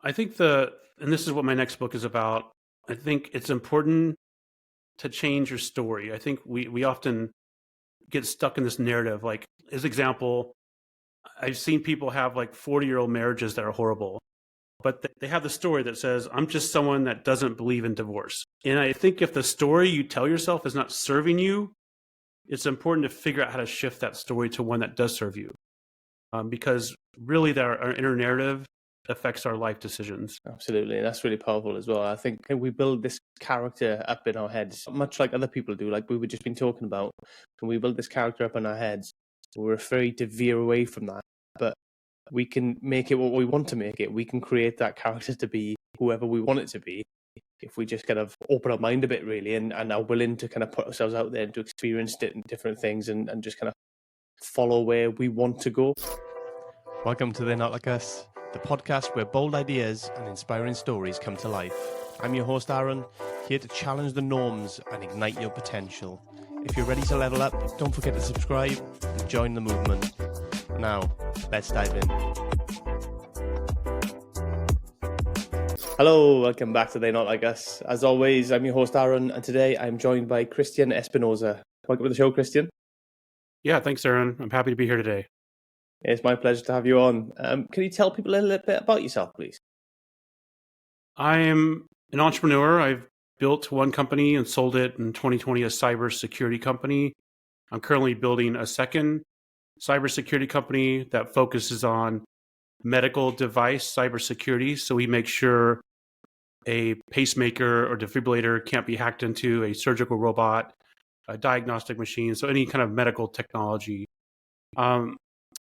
I think and this is what my next book is about. I think it's important to change your story. I think we often get stuck in this narrative. Like, as example, I've seen people have like 40-year-old marriages that are horrible, but they have the story that says, I'm just someone that doesn't believe in divorce. And I think if the story you tell yourself is not serving you, it's important to figure out how to shift that story to one that does serve you. Because really our inner narrative affects our life decisions. Absolutely. That's really powerful as well. I think we build this character up in our heads, much like other people do, like we were just been talking about. When we build this character up in our heads, we're afraid to veer away from that. But we can make it what we want to make it. We can create that character to be whoever we want it to be if we just kind of open our mind a bit, really, and are willing to kind of put ourselves out there and to experience different things and just kind of follow where we want to go. Welcome to They're Not Like Us, the podcast where bold ideas and inspiring stories come to life. I'm your host, Aaron, here to challenge the norms and ignite your potential. If you're ready to level up, don't forget to subscribe and join the movement. Now, let's dive in. Hello, welcome back to They're Not Like Us. As always, I'm your host, Aaron, and today I'm joined by Christian Espinoza. Welcome to the show, Christian. Yeah, thanks, Aaron. I'm happy to be here today. It's my pleasure to have you on. Can you tell people a little bit about yourself, please? I'm an entrepreneur. I've built one company and sold it in 2020, a cybersecurity company. I'm currently building a second cybersecurity company that focuses on medical device cybersecurity. So we make sure a pacemaker or defibrillator can't be hacked into, a surgical robot, a diagnostic machine, so any kind of medical technology.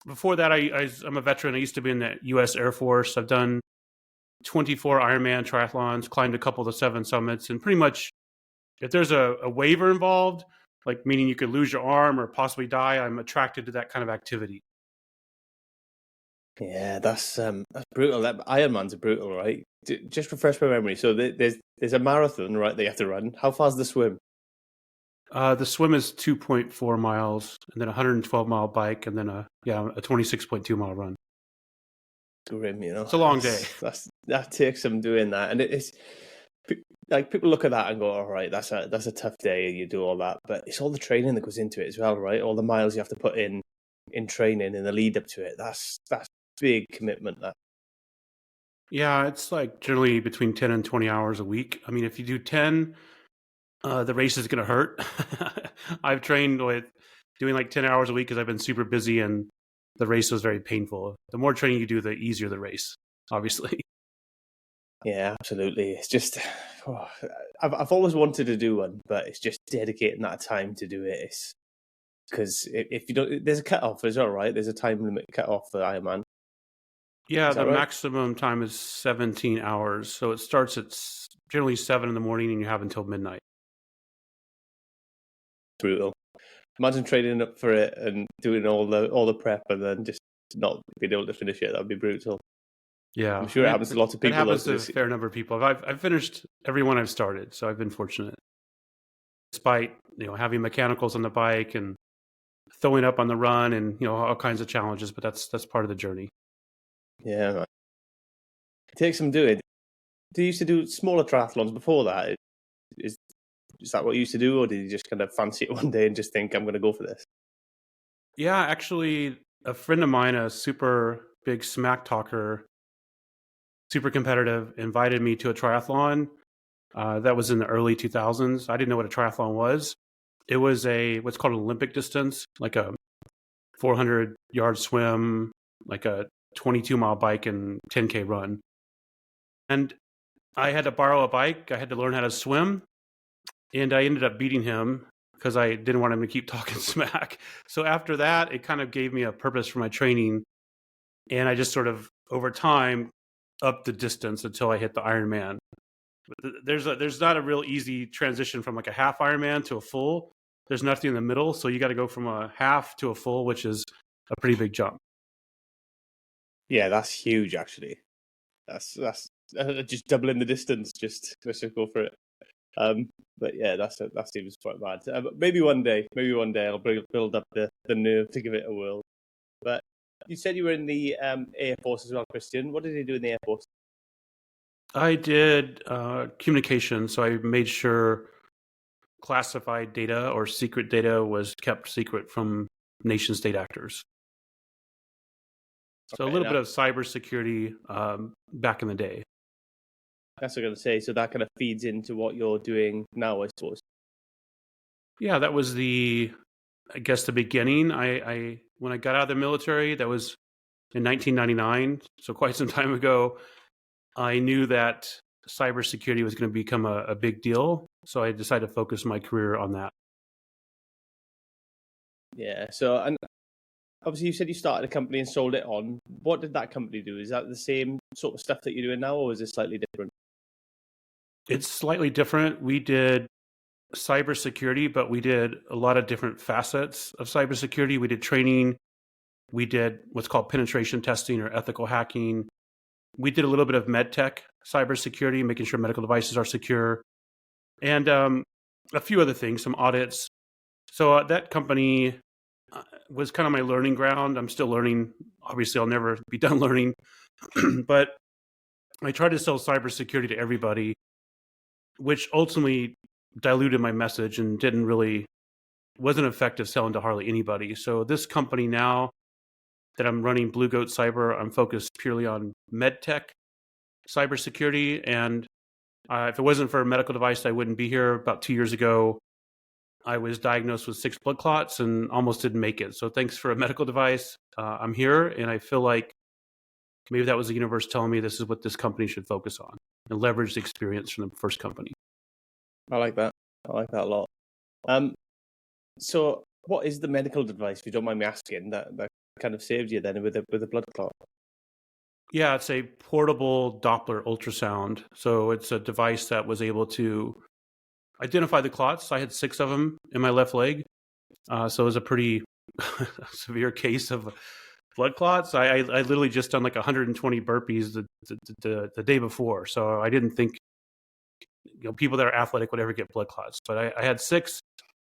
Before that, I'm a veteran. I used to be in the U.S. Air Force. I've done 24 Ironman triathlons, climbed a couple of the 7 summits, and pretty much if there's a waiver involved, like meaning you could lose your arm or possibly die, I'm attracted to that kind of activity. Yeah, that's brutal. Ironmans are brutal, right? Just refresh my memory. So there's a marathon, right, that you have to run. How far's the swim? The swim is 2.4 miles, and then a 112-mile bike, and then a 26.2-mile run. Grim, you know. It's a long day. That takes some doing that, and it's like people look at that and go, "All right, that's a tough day. You do all that, but it's all the training that goes into it as well, right? All the miles you have to put in training and the lead up to it. That's big commitment. That. Yeah, it's like generally between 10 and 20 hours a week. I mean, if you do 10, the race is going to hurt. I've trained with doing like 10 hours a week because I've been super busy and the race was very painful. The more training you do, the easier the race, obviously. Yeah, absolutely. It's just, I've always wanted to do one, but it's just dedicating that time to do it. It's because if you don't, there's a cutoff as well, right? There's a time limit cutoff for Ironman. Yeah, the right? maximum time is 17 hours. So it starts at generally 7 in the morning and you have until midnight. Brutal. Imagine training up for it and doing all the prep and then just not being able to finish it. That'd be brutal. Yeah, I'm sure it happens to lots of people. It happens to a fair number of people. I've finished every one I've started, so I've been fortunate. Despite having mechanicals on the bike and throwing up on the run and all kinds of challenges, but that's part of the journey. Yeah, right. It takes some doing. Do you used to do smaller triathlons before that? Is that what you used to do, or did you just kind of fancy it one day and just think, I'm going to go for this? Yeah, actually, a friend of mine, a super big smack talker, super competitive, invited me to a triathlon. That was in the early 2000s. I didn't know what a triathlon was. It was what's called an Olympic distance, like a 400-yard swim, like a 22-mile bike and 10K run. And I had to borrow a bike. I had to learn how to swim. And I ended up beating him because I didn't want him to keep talking smack. So after that, it kind of gave me a purpose for my training. And I just sort of, over time, upped the distance until I hit the Ironman. There's not a real easy transition from like a half Ironman to a full. There's nothing in the middle. So you got to go from a half to a full, which is a pretty big jump. Yeah, that's huge, actually. That's just doubling the distance. Let's just go for it. But yeah, that seems quite bad. But maybe one day I'll build up the nerve to give it a whirl. But you said you were in the Air Force as well, Christian. What did you do in the Air Force? I did communication, so I made sure classified data or secret data was kept secret from nation state actors. So a Okay, little bit of cybersecurity back in the day. that's what I'm going to say. So that kind of feeds into what you're doing now, I suppose. Yeah, that was I guess the beginning. I when I got out of the military, that was in 1999, so quite some time ago. I knew that cybersecurity was going to become a big deal, so I decided to focus my career on that. Yeah. So, and obviously, you said you started a company and sold it on. What did that company do? Is that the same sort of stuff that you're doing now, or is it slightly different? It's slightly different. We did cybersecurity, but we did a lot of different facets of cybersecurity. We did training. We did what's called penetration testing or ethical hacking. We did a little bit of med tech cybersecurity, making sure medical devices are secure, and a few other things, some audits. So that company was kind of my learning ground. I'm still learning. Obviously, I'll never be done learning, but I tried to sell cybersecurity to everybody, which ultimately diluted my message and wasn't effective selling to hardly anybody. So this company now that I'm running, Blue Goat Cyber, I'm focused purely on med tech cybersecurity. And if it wasn't for a medical device, I wouldn't be here. About 2 years ago, I was diagnosed with 6 blood clots and almost didn't make it. So thanks for a medical device. I'm here, and I feel like maybe that was the universe telling me this is what this company should focus on and leverage the experience from the first company. I like that. I like that a lot. So what is the medical device, if you don't mind me asking, that kind of saved you then with a blood clot? Yeah, it's a portable Doppler ultrasound. So it's a device that was able to identify the clots. I had 6 of them in my left leg. So it was a pretty severe case of blood clots. I literally just done like 120 burpees the day before. So I didn't think people that are athletic would ever get blood clots. But I had 6.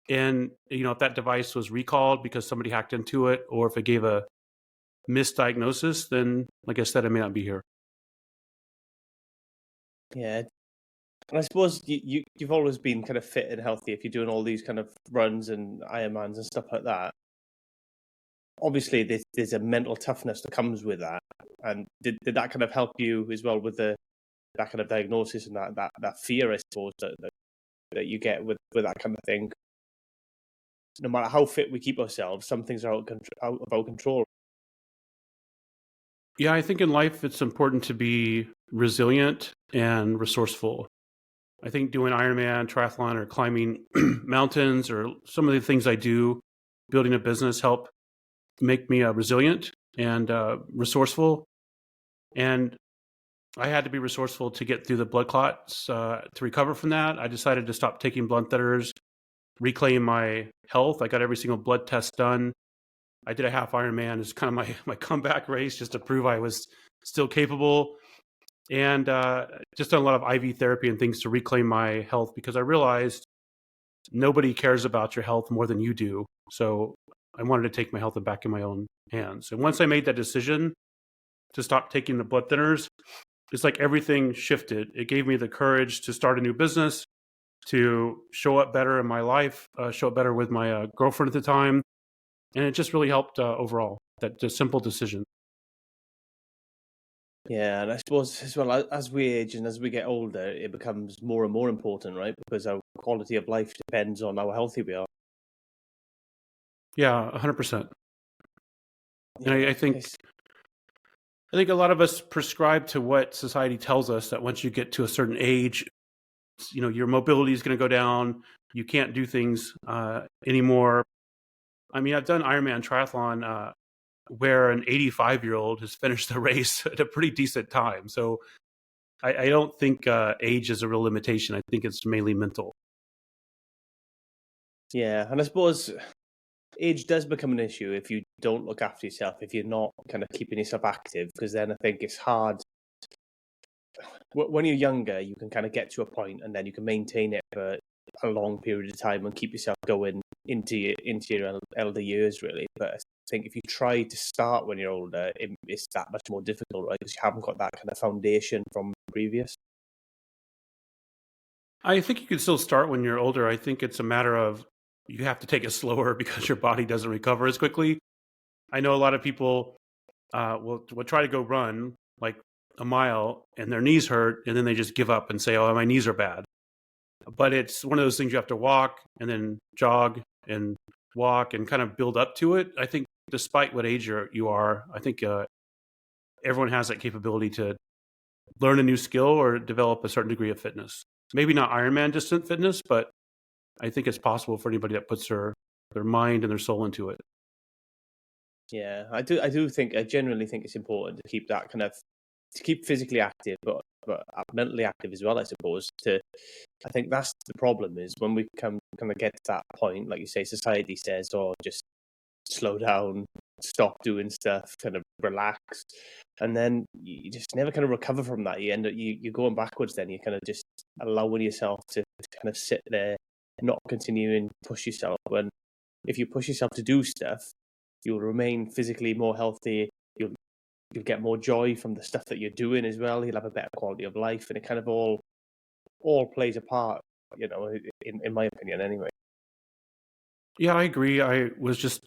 And, if that device was recalled because somebody hacked into it, or if it gave a misdiagnosis, then, like I said, I may not be here. Yeah. And I suppose you've always been kind of fit and healthy if you're doing all these kind of runs and Ironmans and stuff like that. Obviously, there's a mental toughness that comes with that. And did that kind of help you as well with that kind of diagnosis and that fear, I suppose, that you get with that kind of thing? No matter how fit we keep ourselves, some things are out of our control. Yeah, I think in life it's important to be resilient and resourceful. I think doing Ironman, triathlon, or climbing mountains, or some of the things I do, building a business, help make me resilient and resourceful. And I had to be resourceful to get through the blood clots. To recover from that, I decided to stop taking blood thinners, reclaim my health. I got every single blood test done. I did a half Ironman. It's kind of my comeback race just to prove I was still capable. And just done a lot of IV therapy and things to reclaim my health, because I realized nobody cares about your health more than you do. So I wanted to take my health back in my own hands. And once I made that decision to stop taking the blood thinners, it's like everything shifted. It gave me the courage to start a new business, to show up better in my life, show up better with my girlfriend at the time. And it just really helped overall, that just simple decision. Yeah, and I suppose as well as we age and as we get older, it becomes more and more important, right? Because our quality of life depends on how healthy we are. Yeah, 100%. And Yeah, I think a lot of us prescribe to what society tells us, that once you get to a certain age, your mobility is going to go down. You can't do things anymore. I mean, I've done Ironman triathlon where an 85-year-old has finished the race at a pretty decent time. So I don't think age is a real limitation. I think it's mainly mental. yeah, and I suppose age does become an issue if you don't look after yourself, if you're not kind of keeping yourself active, because then I think it's hard. When you're younger, you can kind of get to a point and then you can maintain it for a long period of time and keep yourself going into your elder years, really. But I think if you try to start when you're older, it's that much more difficult, right? Because you haven't got that kind of foundation from previous. I think you can still start when you're older. I think it's a matter of you have to take it slower because your body doesn't recover as quickly. I know a lot of people will try to go run like a mile and their knees hurt, and then they just give up and say, "Oh, my knees are bad." But it's one of those things you have to walk and then jog and walk and kind of build up to it. I think, despite what age you are, I think everyone has that capability to learn a new skill or develop a certain degree of fitness. Maybe not Ironman distant fitness, but I think it's possible for anybody that puts their mind and their soul into it. Yeah, I genuinely think it's important to keep that kind of, to keep physically active, but mentally active as well, I suppose. I think that's the problem, is when we kind of get to that point, like you say, society says, "Oh, just slow down, stop doing stuff, kind of relax," and then you just never kind of recover from that. You end up you're going backwards. Then you kind of just allowing yourself to kind of sit there, not continuing to push yourself. When if you push yourself to do stuff, you'll remain physically more healthy. You'll get more joy from the stuff that you're doing as well. You'll have a better quality of life, and it kind of all plays a part, in my opinion, anyway. Yeah, I agree. I was just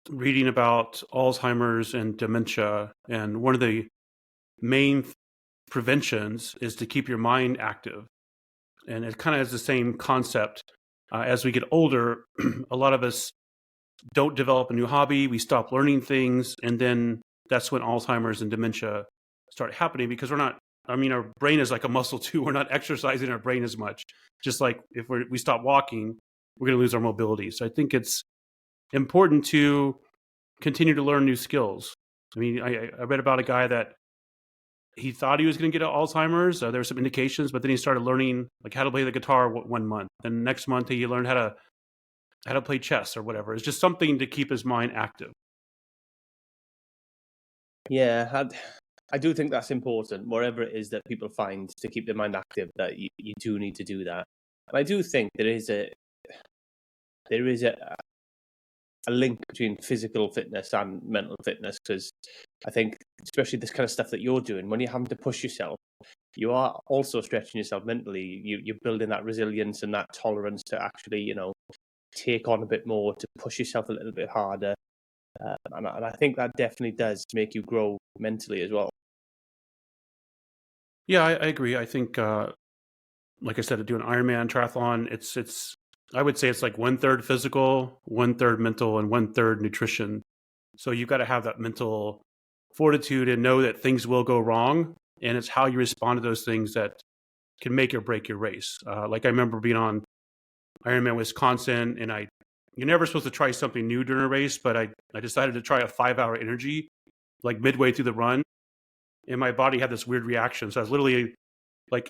reading about Alzheimer's and dementia, and one of the main preventions is to keep your mind active. And it kind of has the same concept. As we get older, a lot of us don't develop a new hobby. We stop learning things, and then that's when Alzheimer's and dementia start happening, because we're not. I mean, our brain is like a muscle too. We're not exercising our brain as much. Just like if we stop walking, we're going to lose our mobility. So I think it's important to continue to learn new skills. I mean, I read about a guy that he thought he was going to get Alzheimer's. There were some indications, but then he started learning like how to play the guitar 1 month. Then next month he learned how to play chess or whatever. It's just something to keep his mind active. Yeah, I do think that's important. Wherever it is that people find to keep their mind active, that you do need to do that. And I do think there is a link between physical fitness and mental fitness, because I think, especially this kind of stuff that you're doing, when you're having to push yourself, you are also stretching yourself mentally. You're building that resilience and that tolerance to actually, take on a bit more, to push yourself a little bit harder. And I think that definitely does make you grow mentally as well. Yeah, I agree. I think, like I said, to do an Ironman triathlon, it's I would say it's like 1/3 physical, 1/3 mental, and 1/3 nutrition. So you've got to have that mental fortitude and know that things will go wrong, and it's how you respond to those things that can make or break your race. Like I remember being on Ironman Wisconsin, and you're never supposed to try something new during a race, but I decided to try a 5-hour energy like midway through the run, and my body had this weird reaction. So I was literally like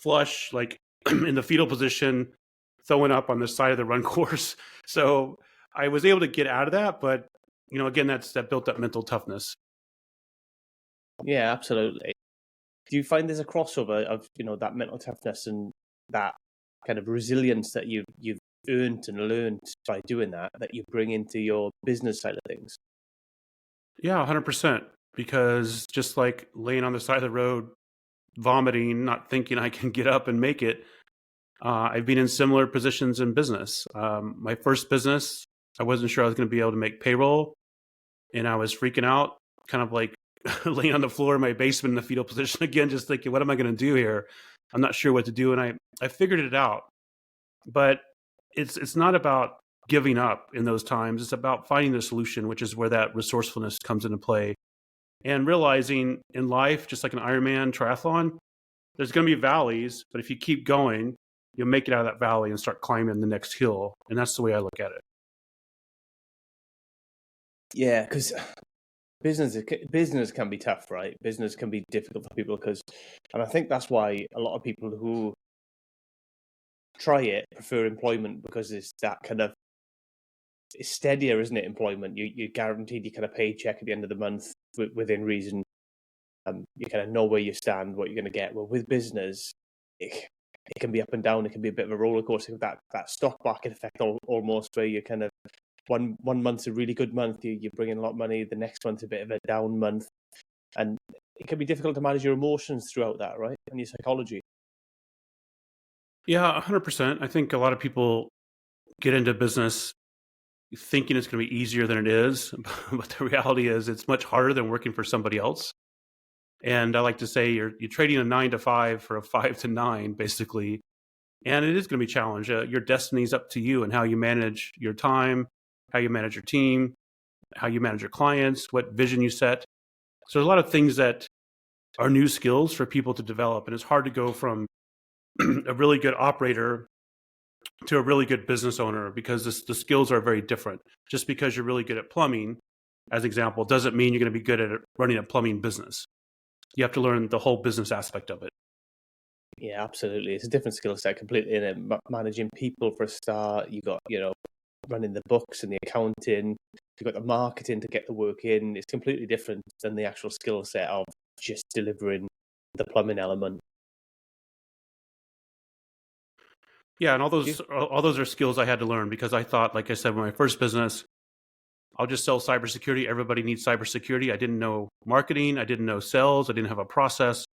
flush, like in the fetal position, throwing up on the side of the run course. So I was able to get out of that, but again, that built up mental toughness. Yeah, absolutely. Do you find there's a crossover of that mental toughness and that kind of resilience that you've earned and learned by doing that you bring into your business side of things? Yeah, 100%. Because just like laying on the side of the road, vomiting, not thinking I can get up and make it, I've been in similar positions in business. My first business, I wasn't sure I was going to be able to make payroll, and I was freaking out, kind of like laying on the floor in my basement in the fetal position again, just thinking, what am I going to do here? I'm not sure what to do. And I figured it out. But it's not about giving up in those times. It's about finding the solution, which is where that resourcefulness comes into play. And realizing in life, just like an Ironman triathlon, there's going to be valleys, but if you keep going, you'll make it out of that valley and start climbing the next hill. And that's the way I look at it. Yeah, because business can be tough, right? Business can be difficult for people and I think that's why a lot of people who try it prefer employment, because it's that kind of, it's steadier, isn't it? Employment, you're guaranteed your kind of paycheck at the end of the month within reason. You kind of know where you stand, what you're going to get. Well, with business, it can be up and down. It can be a bit of a roller coaster. That stock market effect, almost, where you kind of one month's a really good month, you bring in a lot of money. The next month's a bit of a down month, and it can be difficult to manage your emotions throughout that, right? And your psychology. Yeah, 100%. I think a lot of people get into business thinking it's going to be easier than it is, but the reality is it's much harder than working for somebody else. And I like to say you're trading a 9 to 5 for a 5 to 9, basically, and it is going to be a challenge. Your destiny is up to you and how you manage your time, how you manage your team, how you manage your clients, what vision you set. So there's a lot of things that are new skills for people to develop, and it's hard to go from a really good operator to a really good business owner because the skills are very different. Just because you're really good at plumbing, as an example, doesn't mean you're going to be good at running a plumbing business. You have to learn the whole business aspect of it. Yeah, absolutely. It's a different skill set completely in it. Managing people for a start, you got, running the books and the accounting, you got the marketing to get the work in. It's completely different than the actual skill set of just delivering the plumbing element. Yeah, and all those are skills I had to learn because I thought, like I said, with my first business, I'll just sell cybersecurity. Everybody needs cybersecurity. I didn't know marketing. I didn't know sales. I didn't have a process.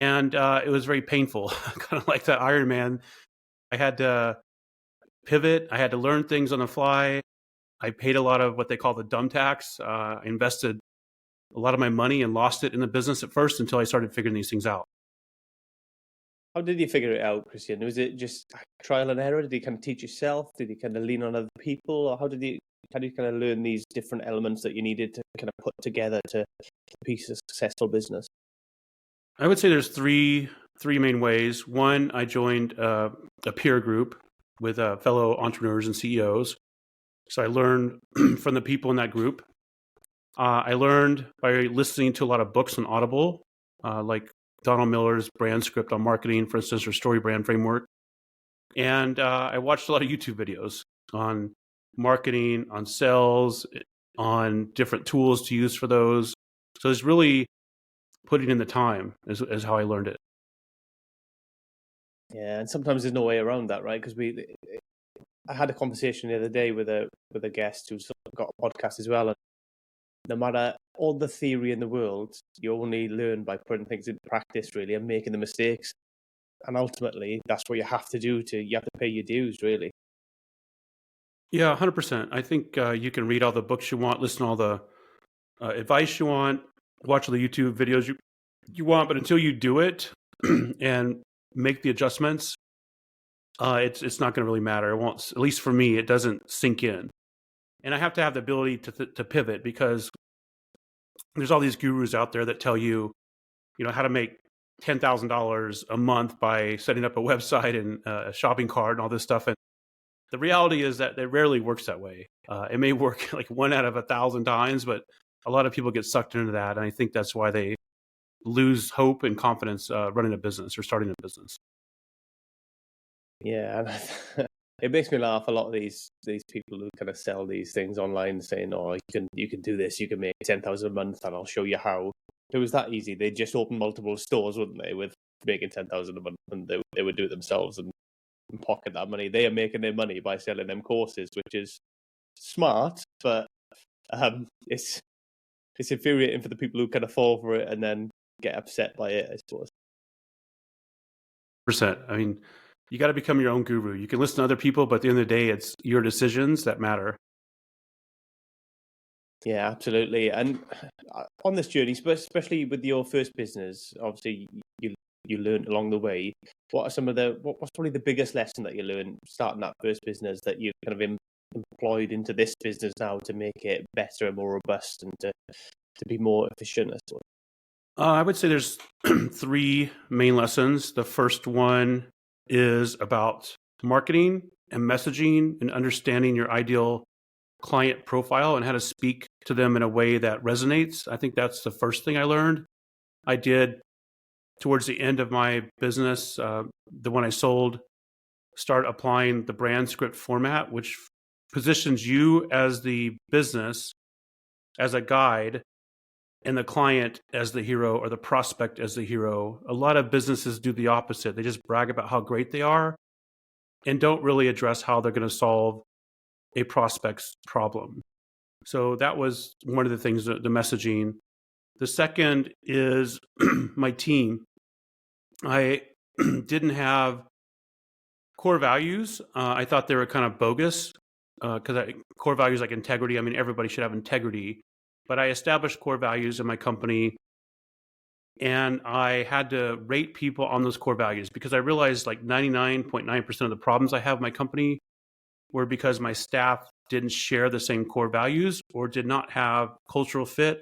And it was very painful, kind of like that Ironman. I had to pivot. I had to learn things on the fly. I paid a lot of what they call the dumb tax. I invested a lot of my money and lost it in the business at first until I started figuring these things out. How did you figure it out, Christian? Was it just trial and error? Did you kind of teach yourself? Did you kind of lean on other people? Or how did you kind of learn these different elements that you needed to kind of put together to piece a successful business? I would say there's three main ways. One, I joined a peer group with fellow entrepreneurs and CEOs. So I learned from the people in that group. I learned by listening to a lot of books on Audible, like Donald Miller's brand script on marketing, for instance, or story brand framework. And I watched a lot of YouTube videos on marketing, on sales, on different tools to use for those. So it's really putting in the time is how I learned it. Yeah, and sometimes there's no way around that, right? Because I had a conversation the other day with a guest who's got a podcast as well, and no matter all the theory in the world, you only learn by putting things into practice, really, and making the mistakes. And ultimately, that's what you have to do. You have to pay your dues, really. Yeah, 100%. I think you can read all the books you want, listen to all the advice you want, watch all the YouTube videos you want, but until you do it and make the adjustments, it's not going to really matter. It won't. At least for me, it doesn't sink in. And I have to have the ability to pivot because there's all these gurus out there that tell you, how to make $10,000 a month by setting up a website and a shopping cart and all this stuff. And the reality is that it rarely works that way. It may work like 1 out of 1,000 times, but a lot of people get sucked into that. And I think that's why they lose hope and confidence running a business or starting a business. Yeah, and it makes me laugh a lot of these people who kind of sell these things online, saying, "Oh, you can do this, you can make 10,000 a month, and I'll show you how." If it was that easy, they'd just open multiple stores, wouldn't they, with making 10,000 a month, and they would do it themselves and pocket that money. They are making their money by selling them courses, which is smart, but it's infuriating for the people who kind of fall for it and then get upset by it, I suppose. Percent. I mean, you got to become your own guru. You can listen to other people, but at the end of the day, it's your decisions that matter. Yeah, absolutely. And on this journey, especially with your first business, obviously you learned along the way. What are some of what's probably the biggest lesson that you learned starting that first business that you've kind of employed into this business now to make it better and more robust and to be more efficient, I suppose? I would say there's 3 main lessons. The first one is about marketing and messaging and understanding your ideal client profile and how to speak to them in a way that resonates. I think that's the first thing I learned. I did towards the end of my business, the one I sold, start applying the brand script format, which positions you as the business as a guide and the client as the hero or the prospect as the hero. A lot of businesses do the opposite. They just brag about how great they are and don't really address how they're going to solve a prospect's problem. So that was one of the things, the messaging. The second is my team. I didn't have core values, I thought they were kind of bogus because core values like integrity, I mean, everybody should have integrity. But I established core values in my company, and I had to rate people on those core values because I realized like 99.9% of the problems I have in my company were because my staff didn't share the same core values, or did not have cultural fit,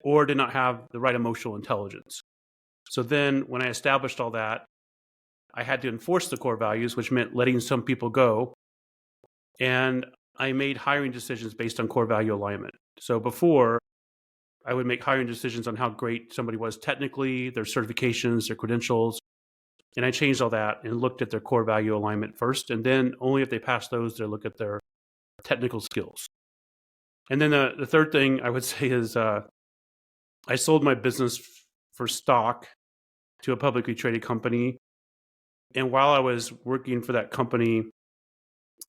or did not have the right emotional intelligence. So then when I established all that, I had to enforce the core values, which meant letting some people go. And I made hiring decisions based on core value alignment. So before, I would make hiring decisions on how great somebody was technically, their certifications, their credentials. And I changed all that and looked at their core value alignment first. And then only if they passed those, they look at their technical skills. And then the third thing I would say is I sold my business for stock to a publicly traded company. And while I was working for that company,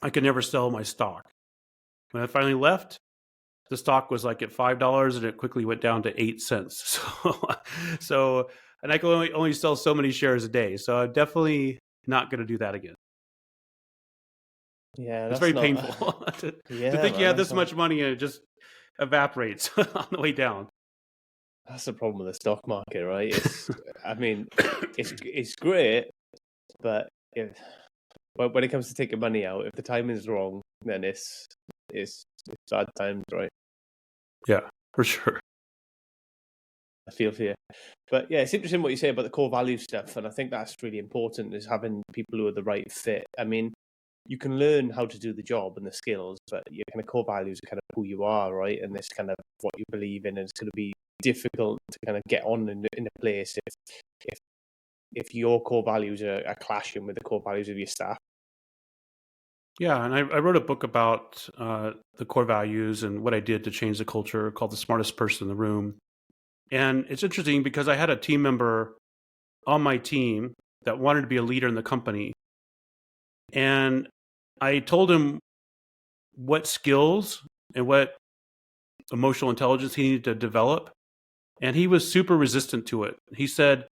I could never sell my stock. When I finally left, the stock was like at $5 and it quickly went down to 8 cents. So and I could only sell so many shares a day. So I'm definitely not going to do that again. Yeah, It's that's very not. painful to Yeah, think you man, had that's this not. much money and it just evaporates on the way down. That's the problem with the stock market, right? I mean, it's great, but when it comes to taking money out, if the timing is wrong, then it's bad times, right? Yeah, for sure. I feel for you. But yeah, it's interesting what you say about the core value stuff, and I think that's really important, is having people who are the right fit. I mean, you can learn how to do the job and the skills, but your kind of core values are kind of who you are, right? And this kind of what you believe in, and it's going to be difficult to kind of get on in a place if your core values are clashing with the core values of your staff. Yeah, and I wrote a book about the core values and what I did to change the culture called The Smartest Person in the Room. And it's interesting because I had a team member on my team that wanted to be a leader in the company. And I told him what skills and what emotional intelligence he needed to develop. And he was super resistant to it. He said,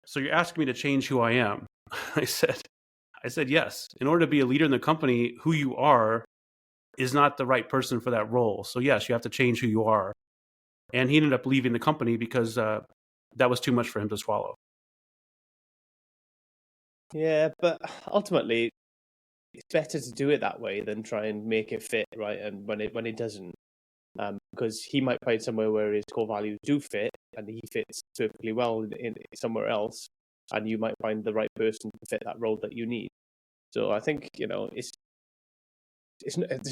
"So you're asking me to change who I am?" I said, yes. In order to be a leader in the company, who you are is not the right person for that role. So yes, you have to change who you are. And he ended up leaving the company because that was too much for him to swallow. Yeah, but ultimately, it's better to do it that way than try and make it fit, right? And when it doesn't, because he might find somewhere where his core values do fit, and he fits perfectly well in somewhere else, and you might find the right person to fit that role that you need. So I think it's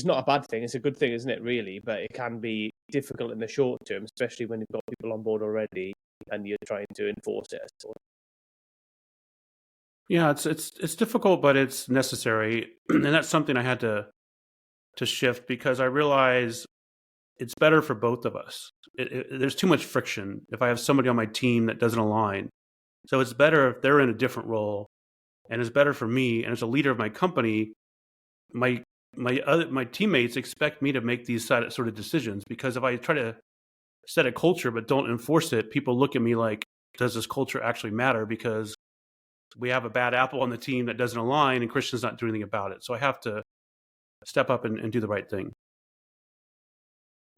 not a bad thing. It's a good thing, isn't it? Really, but it can be difficult in the short term, especially when you've got people on board already and you're trying to enforce it. Yeah, it's difficult, but it's necessary, and that's something I had to shift because I realize it's better for both of us. There's too much friction if I have somebody on my team that doesn't align. So it's better if they're in a different role, and it's better for me. And as a leader of my company, my teammates expect me to make these sort of decisions, because if I try to set a culture but don't enforce it, people look at me like, does this culture actually matter? Because we have a bad apple on the team that doesn't align, and Christian's not doing anything about it. So I have to step up and do the right thing.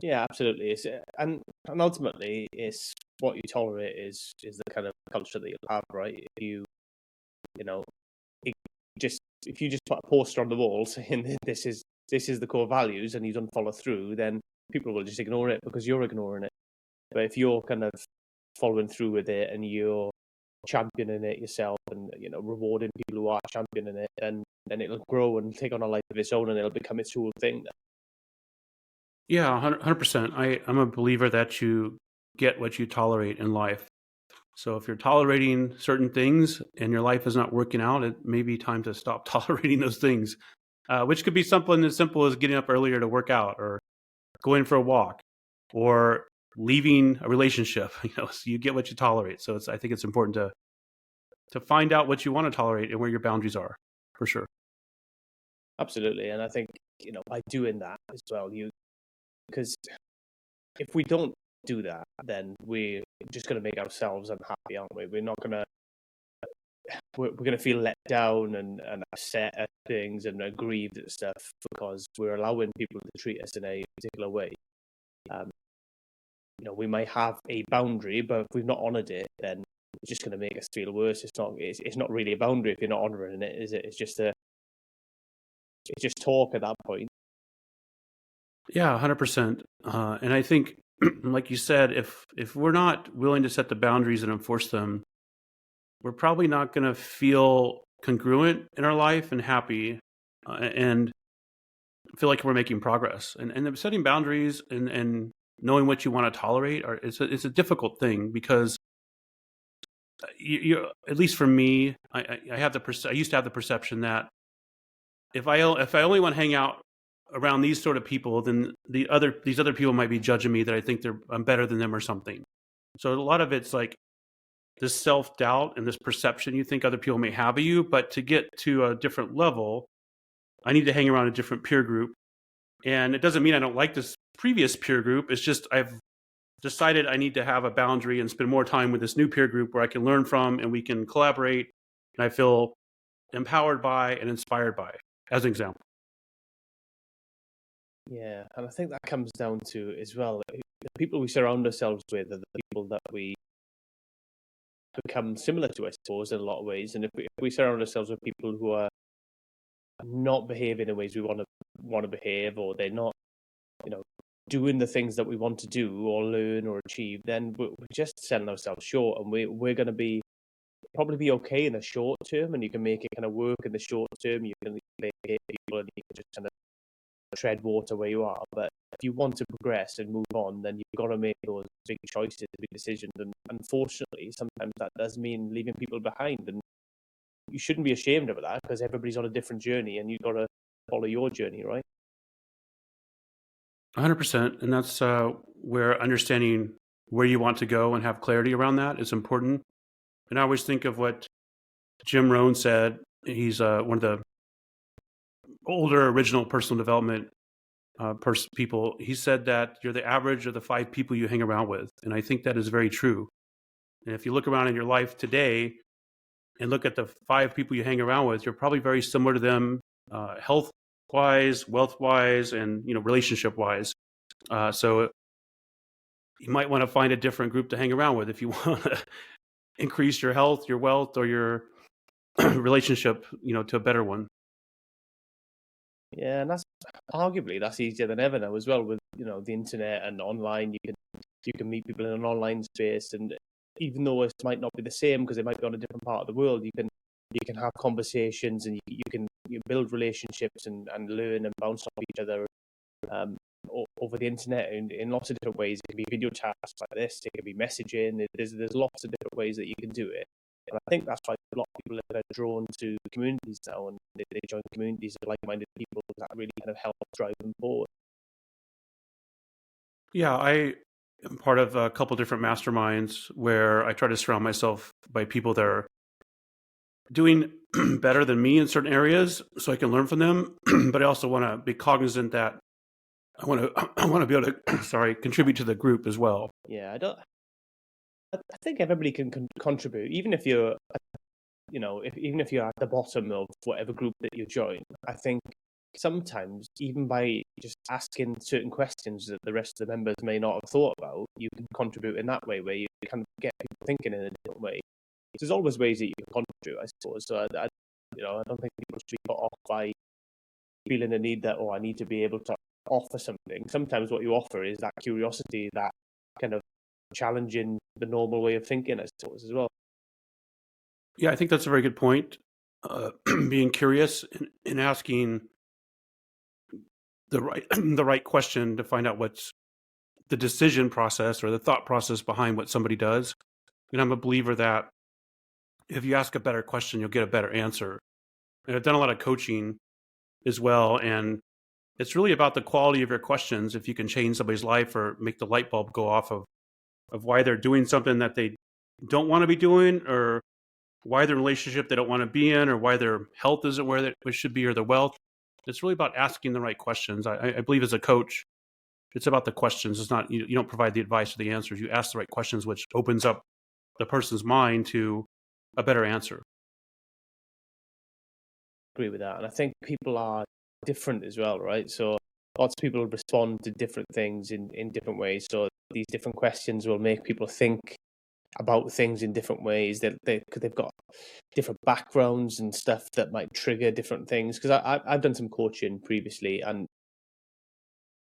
Yeah, absolutely. And ultimately, it's what you tolerate is the kind of culture that you'll have, right? You know, it if you just put a poster on the wall saying this is the core values, and you don't follow through, then people will just ignore it because you're ignoring it. But if you're kind of following through with it and you're championing it yourself, and rewarding people who are championing it, then it'll grow and take on a life of its own, and it'll become its own thing. Yeah, 100%. I'm a believer that you get what you tolerate in life. So if you're tolerating certain things and your life is not working out, it may be time to stop tolerating those things, which could be something as simple as getting up earlier to work out, or going for a walk, or leaving a relationship. So you get what you tolerate. So I think it's important to find out what you want to tolerate and where your boundaries are, for sure. Absolutely, and I think by doing that as well, because if we don't do that, then we're just going to make ourselves unhappy, aren't we? We're not going to we're going to feel let down and upset at things and aggrieved at stuff because we're allowing people to treat us in a particular way. We might have a boundary, but if we've not honoured it, then it's just going to make us feel worse. It's not really a boundary if you're not honouring it, is it? It's just talk at that point. Yeah, 100%. And I think, like you said, if we're not willing to set the boundaries and enforce them, we're probably not going to feel congruent in our life and happy, and feel like we're making progress. And setting boundaries and knowing what you want to tolerate it's a difficult thing, because you at least for me, I used to have the perception that if I only want to hang out around these sort of people, then these other people might be judging me that I think I'm better than them or something. So a lot of it's like this self-doubt and this perception you think other people may have of you. But to get to a different level, I need to hang around a different peer group. And it doesn't mean I don't like this previous peer group. It's just I've decided I need to have a boundary and spend more time with this new peer group where I can learn from and we can collaborate, and I feel empowered by and inspired by, as an example. Yeah, and I think that comes down to, as well, the people we surround ourselves with are the people that we become similar to, I suppose, in a lot of ways. And if we surround ourselves with people who are not behaving in ways we want to behave, or they're not, doing the things that we want to do or learn or achieve, then we're just selling ourselves short, and we're going to probably be okay in the short term, and you can make it kind of work in the short term. You can placate people and you can just kind of tread water where you are. But if you want to progress and move on, then you've got to make those big choices, big decisions. And unfortunately, sometimes that does mean leaving people behind. And you shouldn't be ashamed of that, because everybody's on a different journey and you've got to follow your journey, right? 100%. And that's where understanding where you want to go and have clarity around that is important. And I always think of what Jim Rohn said. He's one of the older original personal development people. He said that you're the average of the 5 people you hang around with. And I think that is very true. And if you look around in your life today and look at the 5 people you hang around with, you're probably very similar to them, health-wise, wealth-wise, and relationship-wise. So you might want to find a different group to hang around with if you want to increase your health, your wealth, or your relationship, to a better one. Yeah, and that's easier than ever now as well, with the internet and online. You can meet people in an online space, and even though it might not be the same because they might be on a different part of the world, you can have conversations, and you can build relationships and learn and bounce off each other over the internet in lots of different ways. It can be video chats like this, it can be messaging. There's lots of different ways that you can do it. And I think that's why a lot of people are drawn to communities now, and they join communities of like-minded people that really kind of help drive them forward. Yeah, I am part of a couple different masterminds where I try to surround myself by people that are doing better than me in certain areas so I can learn from them. But I also want to be cognizant that I want to be able to contribute to the group as well. Yeah, I think everybody can contribute, even if you're, even if you're at the bottom of whatever group that you join. I think sometimes, even by just asking certain questions that the rest of the members may not have thought about, you can contribute in that way, where you kind of get people thinking in a different way. There's always ways that you can contribute, I suppose. So I don't think people should be put off by feeling the need that, I need to be able to offer something. Sometimes what you offer is that curiosity, that kind of challenging the normal way of thinking, I suppose, as well. Yeah, I think that's a very good point. Being curious and asking the right question to find out what's the decision process or the thought process behind what somebody does. And I'm a believer that if you ask a better question, you'll get a better answer. And I've done a lot of coaching as well, and it's really about the quality of your questions. If you can change somebody's life or make the light bulb go off of why they're doing something that they don't want to be doing, or why their relationship they don't want to be in, or why their health isn't where it should be, or their wealth. It's really about asking the right questions. I believe as a coach, it's about the questions. It's not, you don't provide the advice or the answers. You ask the right questions, which opens up the person's mind to a better answer. agree with that. And I think people are different as well, right? So lots of people respond to different things in different ways. So these different questions will make people think about things in different ways. They've got different backgrounds and stuff that might trigger different things. Because I've done some coaching previously, and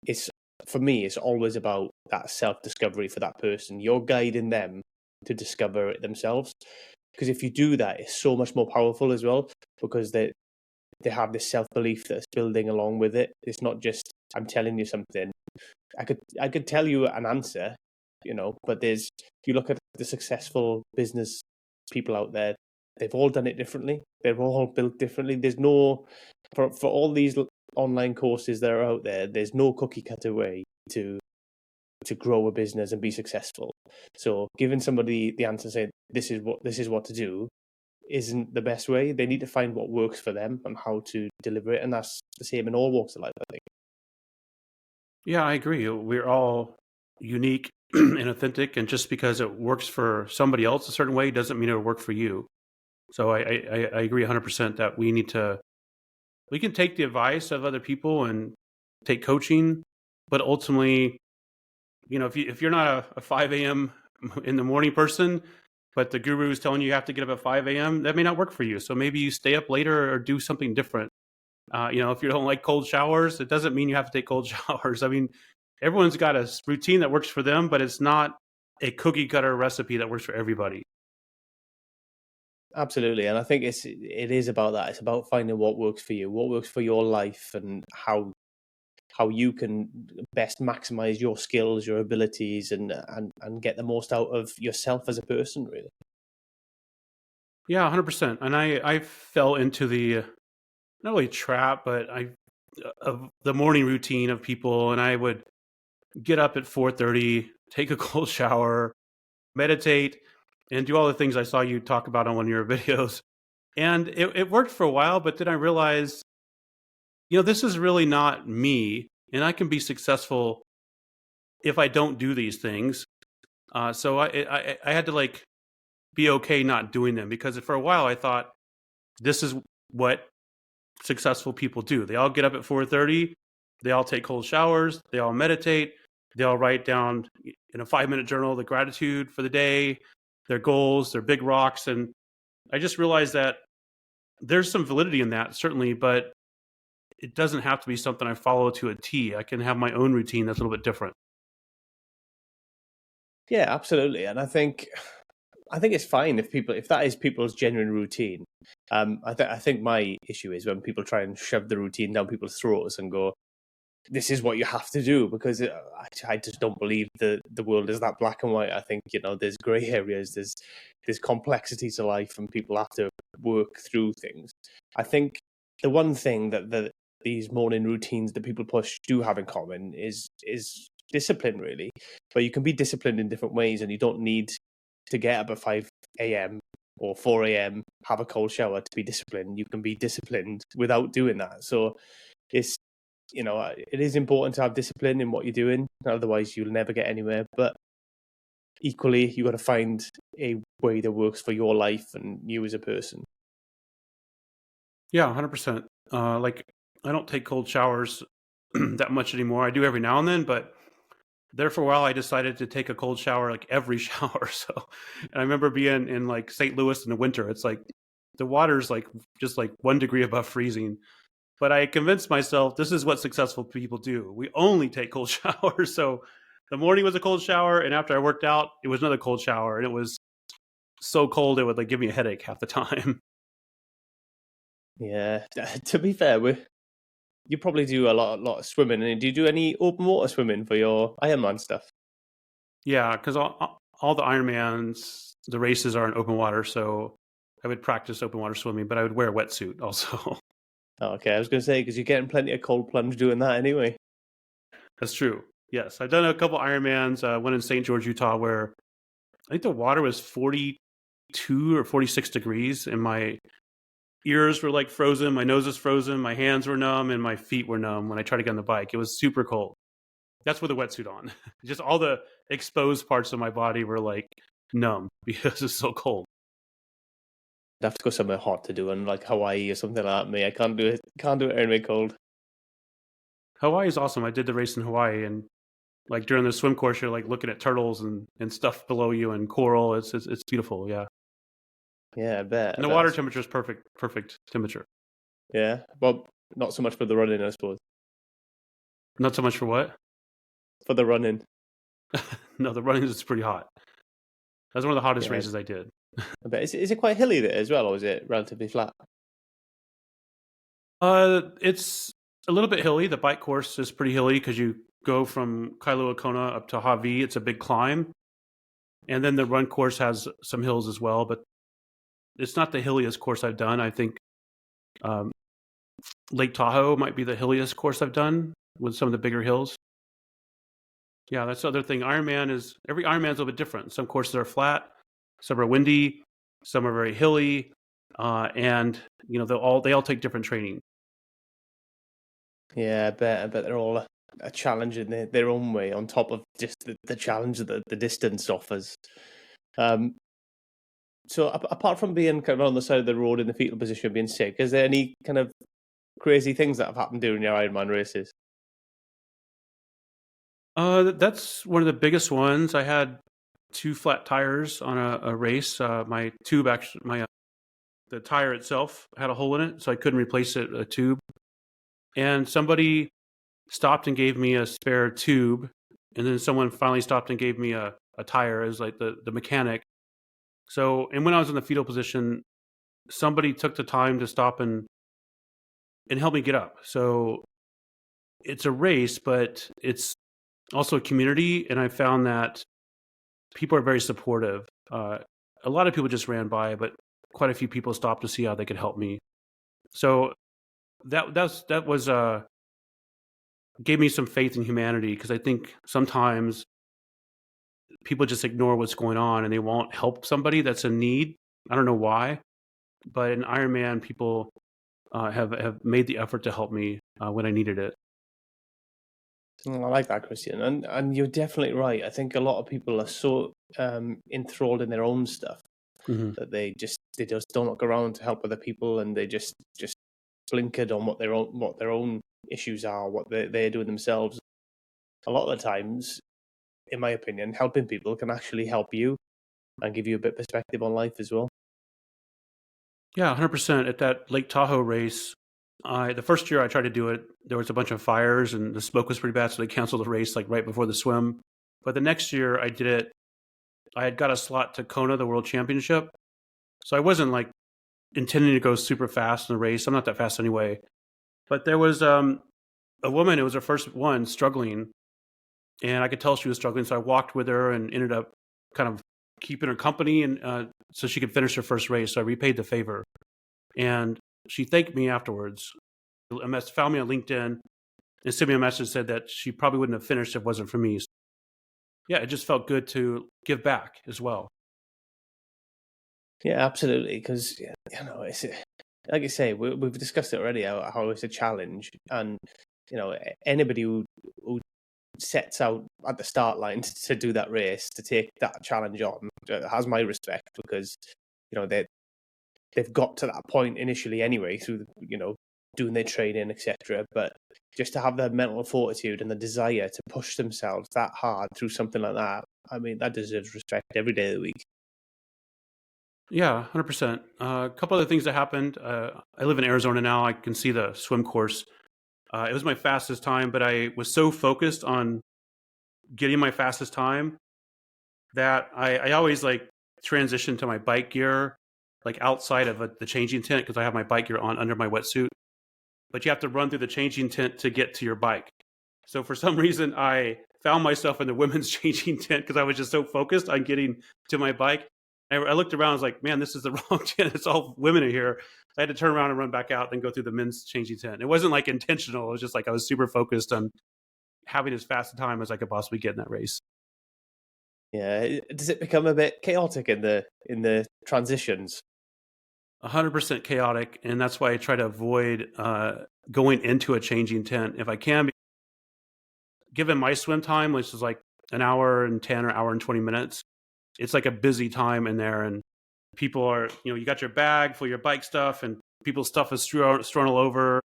it's, for me, it's always about that self-discovery for that person. You're guiding them to discover it themselves. Because if you do that, it's so much more powerful as well, because they have this self-belief that's building along with it. It's not just, I'm telling you something. I could tell you an answer, but you look at the successful business people out there, they've all done it differently. They're all built differently. There's no, for all these online courses that are out there, there's no cookie cutter way to grow a business and be successful. So giving somebody the answer, saying this is what to do, isn't the best way. They need to find what works for them and how to deliver it. And that's the same in all walks of life, I think. Yeah, I agree. We're all unique and authentic, and just because it works for somebody else a certain way doesn't mean it'll work for you. So I agree 100% that we can take the advice of other people and take coaching, but ultimately, if you're not a 5 a.m. in the morning person, but the guru is telling you have to get up at 5 a.m., that may not work for you. So maybe you stay up later or do something different. If you don't like cold showers, it doesn't mean you have to take cold showers. I mean, everyone's got a routine that works for them, but it's not a cookie cutter recipe that works for everybody. Absolutely. And I think it is about that. It's about finding what works for you, what works for your life, and how you can best maximize your skills, your abilities, and get the most out of yourself as a person, really. Yeah, 100%. And I fell into the, not really trap, but of the morning routine of people. And I would get up at 4:30, take a cold shower, meditate, and do all the things I saw you talk about on one of your videos. And it worked for a while, but then I realized, this is really not me, and I can be successful if I don't do these things. So I had to be okay not doing them, because for a while I thought this is what successful people do. They all get up at 4:30, they all take cold showers, they all meditate, they all write down in a 5-minute journal the gratitude for the day, their goals, their big rocks. And I just realized that there's some validity in that, certainly, but it doesn't have to be something I follow to a T. I can have my own routine that's a little bit different. Yeah, absolutely. And I think it's fine if that is people's genuine routine. I think my issue is when people try and shove the routine down people's throats and go, this is what you have to do, because I just don't believe the world is that black and white. I think, there's grey areas, there's complexity to life, and people have to work through things. I think the one thing that these morning routines that people push do have in common is discipline, really. But you can be disciplined in different ways, and you don't need to get up at 5 a.m. or 4 a.m., have a cold shower to be disciplined. You can be disciplined without doing that. So it's, it is important to have discipline in what you're doing. Otherwise, you'll never get anywhere. But equally, you got to find a way that works for your life and you as a person. Yeah, 100%. I don't take cold showers that much anymore. I do every now and then, but there for a while I decided to take a cold shower every shower. So, and I remember being in St. Louis in the winter. It's the water's just 1 degree above freezing. But I convinced myself this is what successful people do. We only take cold showers. So the morning was a cold shower, and after I worked out, it was another cold shower, and it was so cold it would give me a headache half the time. Yeah, to be fair, you probably do a lot of swimming. And do you do any open water swimming for your Ironman stuff? Yeah, because all the Ironmans, the races are in open water, so I would practice open water swimming, but I would wear a wetsuit also. Okay, I was going to say, because you're getting plenty of cold plunge doing that anyway. That's true. Yes, I've done a couple Ironmans. One in St. George, Utah, where I think the water was 42 or 46 degrees, and my ears were frozen, my nose was frozen, my hands were numb, and my feet were numb when I tried to get on the bike. It was super cold. That's with a wetsuit on. Just all the exposed parts of my body were numb because it's so cold. have to go somewhere hot to do, and like Hawaii or something like that. Me, I can't do it. Can't do it anywhere cold. Hawaii is awesome. I did the race in Hawaii, and like during the swim course, you're like looking at turtles and stuff below you and coral. It's beautiful. Yeah. Yeah, I bet. And the water temperature is perfect temperature. Yeah, well, not so much for the running, I suppose. Not so much for what? For the running. No, the running is pretty hot. That's one of the hottest races I did. I bet. Is it quite hilly there as well, or is it relatively flat? It's a little bit hilly. The bike course is pretty hilly because you go from Kailua Kona up to Hawaii. It's a big climb. And then the run course has some hills as well, but it's not the hilliest course I've done. I think Lake Tahoe might be the hilliest course I've done with some of the bigger hills. Yeah, that's the other thing. Every Ironman is a little bit different. Some courses are flat, some are windy, some are very hilly, and they all take different training. Yeah, I bet they're all a challenge in their own way, on top of just the challenge that the distance offers. So apart from being kind of on the side of the road in the fetal position, being sick, is there any kind of crazy things that have happened during your Ironman races? That's one of the biggest ones. I had 2 flat tires on a race. My tube actually, the tire itself had a hole in it, so I couldn't replace a tube. And somebody stopped and gave me a spare tube, and then someone finally stopped and gave me a tire. It was like the mechanic. So, and when I was in the fetal position, somebody took the time to stop and help me get up. So it's a race, but it's also a community, and I found that people are very supportive. A lot of people just ran by, but quite a few people stopped to see how they could help me. So that was gave me some faith in humanity, because I think sometimes people just ignore what's going on and they won't help somebody that's in need. I don't know why, but in Ironman, people have made the effort to help me when I needed it. I like that, Christian, and you're definitely right. I think a lot of people are so enthralled in their own stuff that they just don't look around to help other people, and they just blinkered on what their own issues are, what they're doing themselves. A lot of the times, in my opinion, helping people can actually help you and give you a bit of perspective on life as well. Yeah, 100%. At that Lake Tahoe race, the first year I tried to do it, there was a bunch of fires and the smoke was pretty bad, so they canceled the race like right before the swim. But the next year I did it, I had got a slot to Kona, the World Championship. So I wasn't like intending to go super fast in the race. I'm not that fast anyway. But there was a woman, it was her first one, struggling. And I could tell she was struggling. So I walked with her and ended up kind of keeping her company, and so she could finish her first race. So I repaid the favor. And she thanked me afterwards. Found me on LinkedIn and sent me a message, said that she probably wouldn't have finished if it wasn't for me. So, yeah, it just felt good to give back as well. Yeah, absolutely. Because it's like I say, we've discussed it already, how it's a challenge, and anybody who sets out at the start line to do that race, to take that challenge on, has my respect, because they've got to that point initially anyway through doing their training, etc. But just to have the mental fortitude and the desire to push themselves that hard through something like that, I mean, that deserves respect every day of the week. Yeah, 100%. A couple other things that happened. I live in Arizona now. I can see the swim course. It was my fastest time, but I was so focused on getting my fastest time that I always like transition to my bike gear, like outside of the changing tent, because I have my bike gear on under my wetsuit. But you have to run through the changing tent to get to your bike. So for some reason, I found myself in the women's changing tent because I was just so focused on getting to my bike. I looked around, I was like, man, this is the wrong tent. It's all women in here. So I had to turn around and run back out and go through the men's changing tent. It wasn't like intentional. It was just like I was super focused on having as fast a time as I could possibly get in that race. Yeah. Does it become a bit chaotic in the transitions? 100% chaotic. And that's why I try to avoid going into a changing tent if I can. Given my swim time, which is like an hour and 10 or hour and 20 minutes, it's like a busy time in there. And people are, you got your bag for your bike stuff, and people's stuff is strewn all over.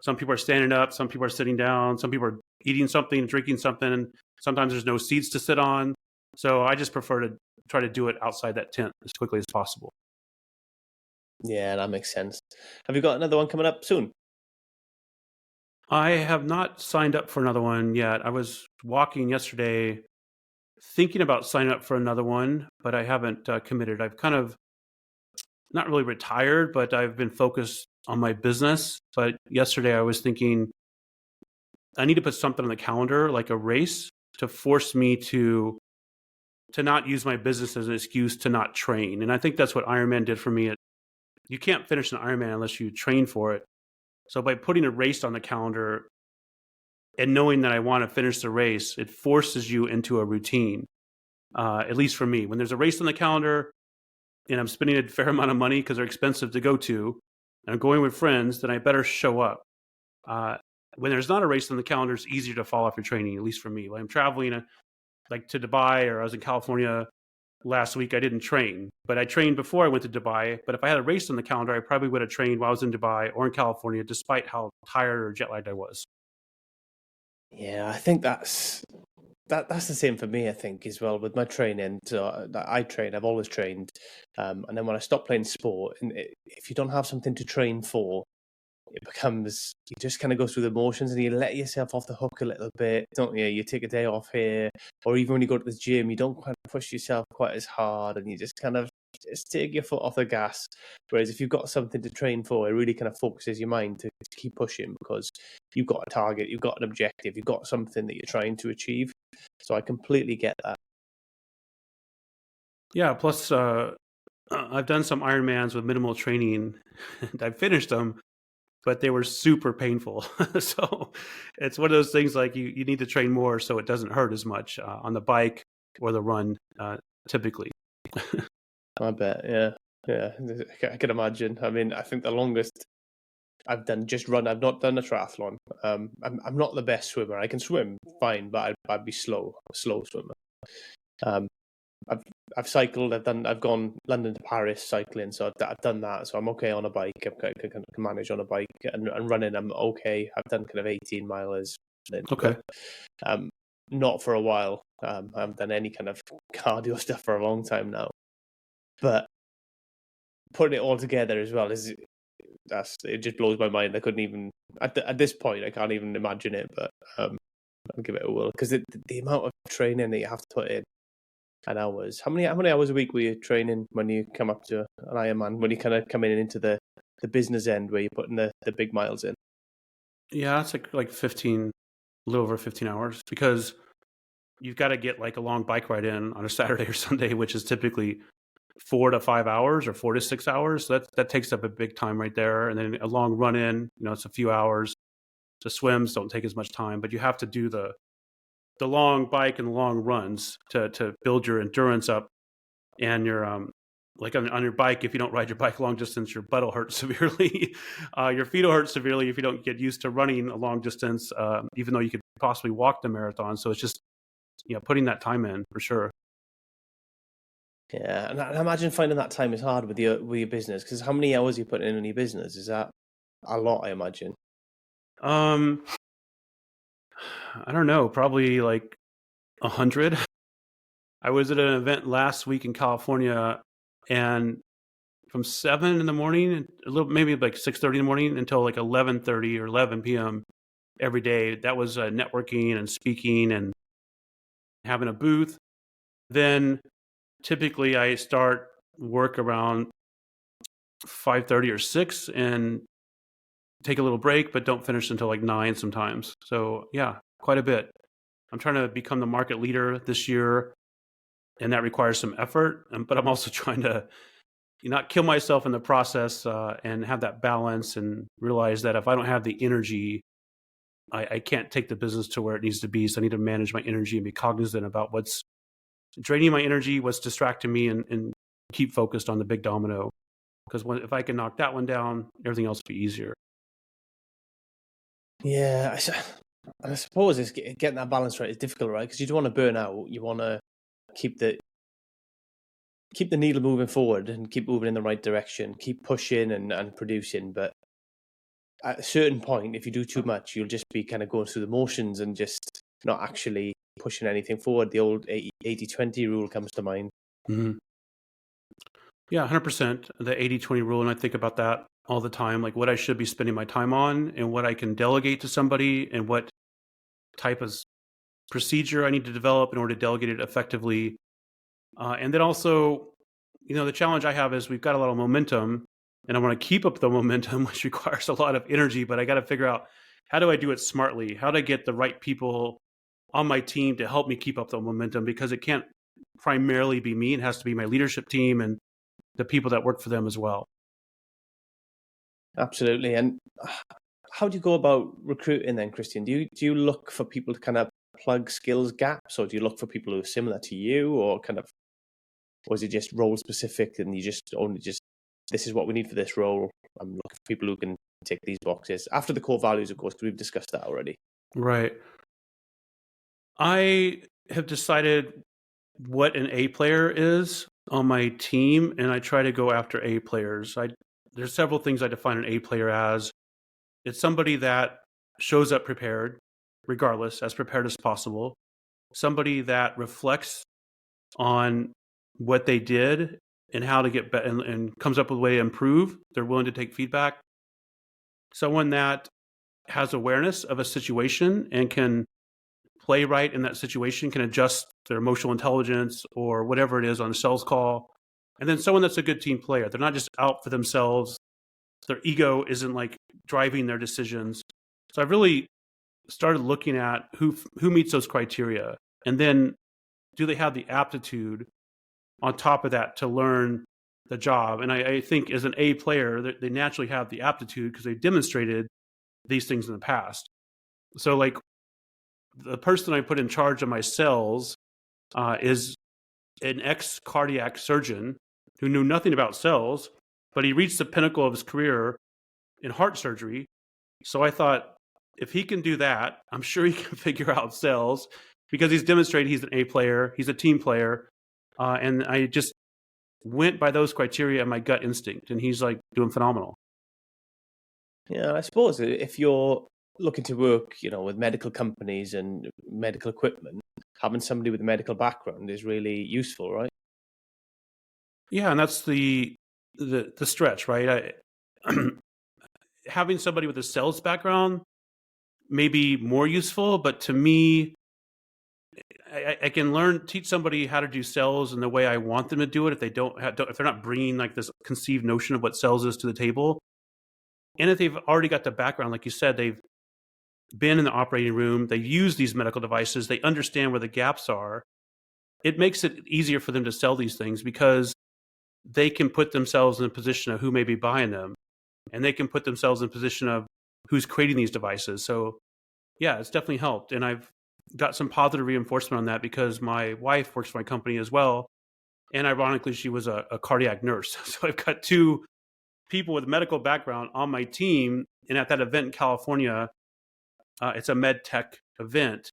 Some people are standing up, some people are sitting down, some people are eating something, drinking something, and sometimes there's no seats to sit on. So I just prefer to try to do it outside that tent as quickly as possible. Yeah, that makes sense. Have you got another one coming up soon? I have not signed up for another one yet. I was walking yesterday thinking about signing up for another one, but I haven't committed. I've kind of not really retired, but I've been focused on my business. But yesterday I was thinking I need to put something on the calendar, like a race, to force me to not use my business as an excuse to not train. And I think that's what Ironman did for me. You can't finish an Ironman unless you train for it. So by putting a race on the calendar and knowing that I want to finish the race, it forces you into a routine. At least for me, when there's a race on the calendar and I'm spending a fair amount of money because they're expensive to go to, and I'm going with friends, then I better show up. When there's not a race on the calendar, it's easier to fall off your training, at least for me. When I'm traveling like to Dubai, or I was in California last week, I didn't train, but I trained before I went to Dubai. But if I had a race on the calendar, I probably would have trained while I was in Dubai or in California, despite how tired or jet lagged I was. Yeah, I think that's the same for me, I think, as well, with my training. So I've always trained. And then when I stopped playing sport, and if you don't have something to train for, it becomes, you just kind of go through the motions and you let yourself off the hook a little bit, don't you? You take a day off here, or even when you go to the gym, you don't quite push yourself quite as hard, and you just kind of just take your foot off the gas. Whereas if you've got something to train for, it really kind of focuses your mind to keep pushing, because you've got a target, you've got an objective, you've got something that you're trying to achieve. So I completely get that. Yeah. Plus, I've done some Ironmans with minimal training, and I finished them, but they were super painful. So it's one of those things, like you need to train more so it doesn't hurt as much on the bike or the run, typically. I bet, yeah. I can imagine. I mean, I think the longest I've done just run. I've not done a triathlon. I'm not the best swimmer. I can swim fine, but I'd be a slow swimmer. Um, I've cycled. I've gone London to Paris cycling, so I've done that. So I'm okay on a bike. I can manage on a bike, and running, I'm okay. I've done kind of 18 miles. Okay. But, not for a while. I haven't done any kind of cardio stuff for a long time now. But putting it all together as well it just blows my mind. I couldn't even at this point. I can't even imagine it. But I'll give it a whirl, because the amount of training that you have to put in, and hours. How many hours a week were you training when you come up to an Ironman? When you kind of come in into the business end, where you're putting the big miles in? Yeah, it's like 15, a little over 15 hours, because you've got to get like a long bike ride in on a Saturday or Sunday, which is typically 4 to 5 hours or 4 to 6 hours. So that takes up a big time right there. And then a long run in, it's a few hours. The swims don't take as much time, but you have to do the long bike and long runs to build your endurance up. And your like on your bike, if you don't ride your bike long distance, your butt will hurt severely. Your feet will hurt severely if you don't get used to running a long distance, even though you could possibly walk the marathon. So it's just putting that time in for sure. Yeah, and I imagine finding that time is hard with your business, because how many hours are you putting in on your business? Is that a lot, I imagine? I don't know, probably like 100. I was at an event last week in California, and from 7 in the morning, maybe like 6:30 in the morning, until like 11:30 or 11 p.m. every day. That was networking and speaking and having a booth. Then typically I start work around 5:30 or 6 and take a little break, but don't finish until like 9 sometimes. So yeah, quite a bit. I'm trying to become the market leader this year, and that requires some effort. But I'm also trying to not kill myself in the process, and have that balance, and realize that if I don't have the energy, I can't take the business to where it needs to be. So I need to manage my energy and be cognizant about what's draining my energy, what's distracting me, and keep focused on the big domino. Because if I can knock that one down, everything else will be easier. Yeah, I suppose it's getting that balance right is difficult, right? Because you don't want to burn out. You want to keep keep the needle moving forward and keep moving in the right direction, keep pushing and producing. But at a certain point, if you do too much, you'll just be kind of going through the motions and just not actually pushing anything forward. The old 80-20 rule comes to mind. Mm-hmm. Yeah, 100%. The 80-20 rule. And I think about that all the time, like what I should be spending my time on and what I can delegate to somebody and what type of procedure I need to develop in order to delegate it effectively. And then also, the challenge I have is we've got a lot of momentum and I want to keep up the momentum, which requires a lot of energy, but I got to figure out, how do I do it smartly? How do I get the right people on my team to help me keep up the momentum? Because it can't primarily be me. It has to be my leadership team and the people that work for them as well. Absolutely. And how do you go about recruiting then, Christian? Do you look for people to kind of plug skills gaps, or do you look for people who are similar to you, or is it just role specific and you just this is what we need for this role? I'm looking for people who can tick these boxes after the core values, of course, because we've discussed that already. Right. I have decided what an A player is on my team, and I try to go after A players. There's several things I define an A player as. It's somebody that shows up prepared, regardless, as prepared as possible. Somebody that reflects on what they did and how to get better and comes up with a way to improve. They're willing to take feedback. Someone that has awareness of a situation and can play right in that situation, can adjust their emotional intelligence or whatever it is on a sales call. And then someone that's a good team player. They're not just out for themselves. Their ego isn't like driving their decisions. So I've really started looking at who meets those criteria. And then do they have the aptitude on top of that to learn the job? And I think as an A player, they naturally have the aptitude because they've demonstrated these things in the past. So like the person I put in charge of my sales is an ex-cardiac surgeon who knew nothing about sales, but he reached the pinnacle of his career in heart surgery. So I thought, if he can do that, I'm sure he can figure out sales because he's demonstrated he's an A player, he's a team player. And I just went by those criteria and my gut instinct, and he's like doing phenomenal. Yeah, I suppose if you're looking to work, with medical companies and medical equipment, having somebody with a medical background is really useful, right? Yeah, and that's the stretch, right? Having somebody with a sales background may be more useful, but to me, I can teach somebody how to do sales in the way I want them to do it if if they're not bringing like this conceived notion of what sales is to the table. And if they've already got the background, like you said, they've been in the operating room, they use these medical devices, they understand where the gaps are, it makes it easier for them to sell these things because they can put themselves in a position of who may be buying them, and they can put themselves in a position of who's creating these devices. So yeah, it's definitely helped. And I've got some positive reinforcement on that because my wife works for my company as well. And ironically, she was a cardiac nurse. So I've got two people with medical background on my team. And at that event in California, it's a med tech event.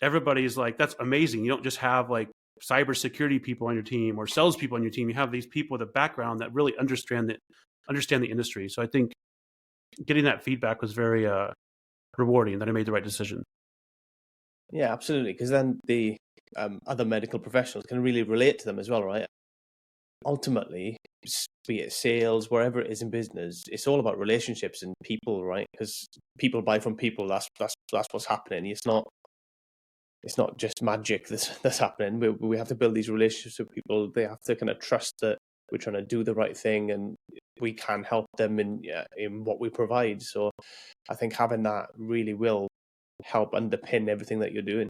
Everybody's like, that's amazing. You don't just have like cybersecurity people on your team or sales people on your team. You have these people with a background that really understand the industry. So I think getting that feedback was very rewarding, that I made the right decision. Yeah, absolutely. Because then the other medical professionals can really relate to them as well, right? Ultimately, be it sales, wherever it is in business, it's all about relationships and people, right? Because people buy from people. That's what's happening. It's not just magic that's happening. We have to build these relationships with people. They have to kind of trust that we're trying to do the right thing and we can help them in what we provide. So I think having that really will help underpin everything that you're doing.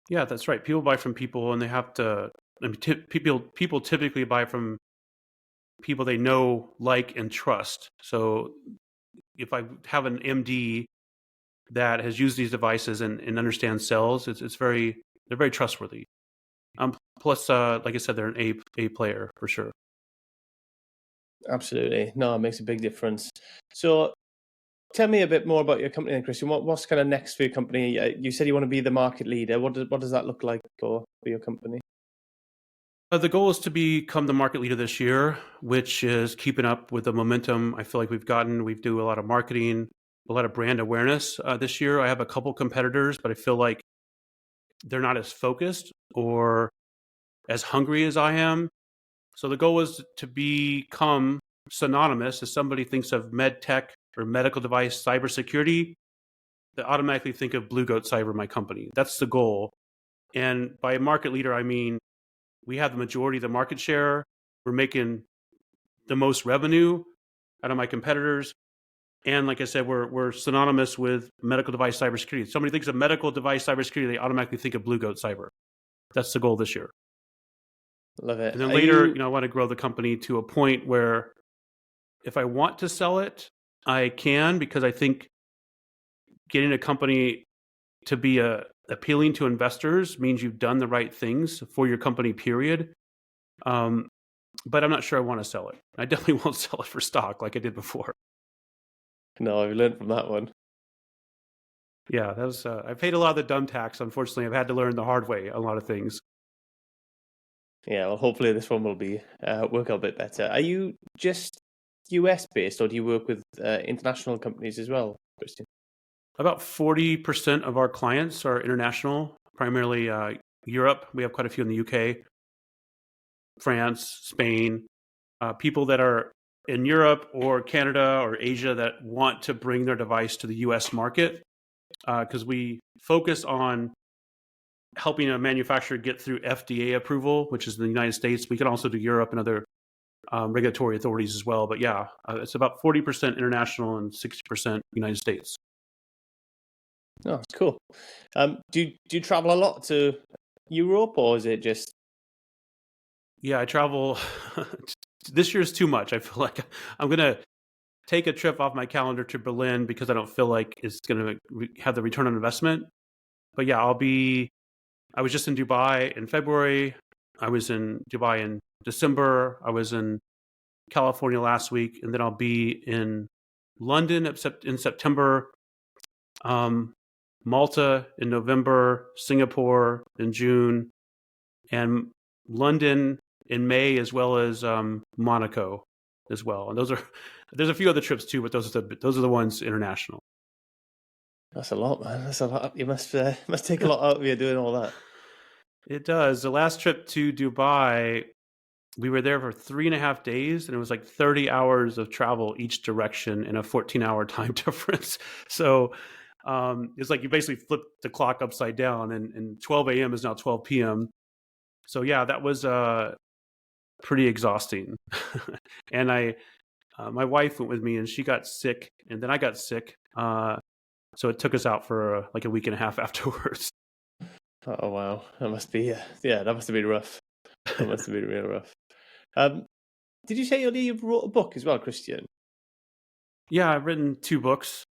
Yeah, that's right. People buy from people, and they have to. I mean, people typically buy from people they know, like, and trust. So if I have an MD that has used these devices and understands sales, they're very trustworthy. Plus, like I said, they're an A player for sure. Absolutely. No, it makes a big difference. So tell me a bit more about your company then, Christian. What's kind of next for your company? You said you want to be the market leader. What does that look like for your company? The goal is to become the market leader this year, which is keeping up with the momentum I feel like we've gotten. We do a lot of marketing, a lot of brand awareness this year. I have a couple competitors, but I feel like they're not as focused or as hungry as I am. So the goal is to become synonymous. As somebody thinks of med tech or medical device cybersecurity, they automatically think of Blue Goat Cyber, my company. That's the goal. And by market leader, I mean we have the majority of the market share. We're making the most revenue out of my competitors. And like I said, we're synonymous with medical device cybersecurity. If somebody thinks of medical device cybersecurity, they automatically think of Blue Goat Cyber. That's the goal this year. Love it. And then later, I want to grow the company to a point where if I want to sell it, I can, because I think getting a company to be appealing to investors means you've done the right things for your company, period. But I'm not sure I want to sell it. I definitely won't sell it for stock like I did before. No, I've learned from that one. Yeah, that was. I paid a lot of the dumb tax. Unfortunately, I've had to learn the hard way a lot of things. Yeah, well, hopefully this one will be work out a bit better. Are you just US based, or do you work with international companies as well, Christian? About 40% of our clients are international, primarily Europe. We have quite a few in the UK, France, Spain. People that are in Europe or Canada or Asia that want to bring their device to the US market, because we focus on helping a manufacturer get through FDA approval, which is in the United States. We can also do Europe and other regulatory authorities as well. But yeah, it's about 40% international and 60% United States. Oh, it's cool. Do you travel a lot to Europe, or is it just? Yeah, I travel. This year is too much. I feel like I'm going to take a trip off my calendar to Berlin because I don't feel like it's going to have the return on investment. But yeah, I was just in Dubai in February. I was in Dubai in December. I was in California last week, and then I'll be in London in September, Malta in November, Singapore in June, and London in May, as well as Monaco as well. And there's a few other trips too, but those are the ones international. That's a lot, man. That's a lot. You must take a lot out of you doing all that. It does. The last trip to Dubai, we were there for 3.5 days, and it was like 30 hours of travel each direction in a 14-hour time difference. So it's like you basically flip the clock upside down, and 12 a.m. is now 12 p.m. So yeah, that was pretty exhausting. And my wife went with me, and she got sick, and then I got sick. So it took us out for like a week and a half afterwards. Oh wow, that must be that must have been rough. That must have been real rough. Did you say you wrote a book as well, Christian? Yeah, I've written 2 books.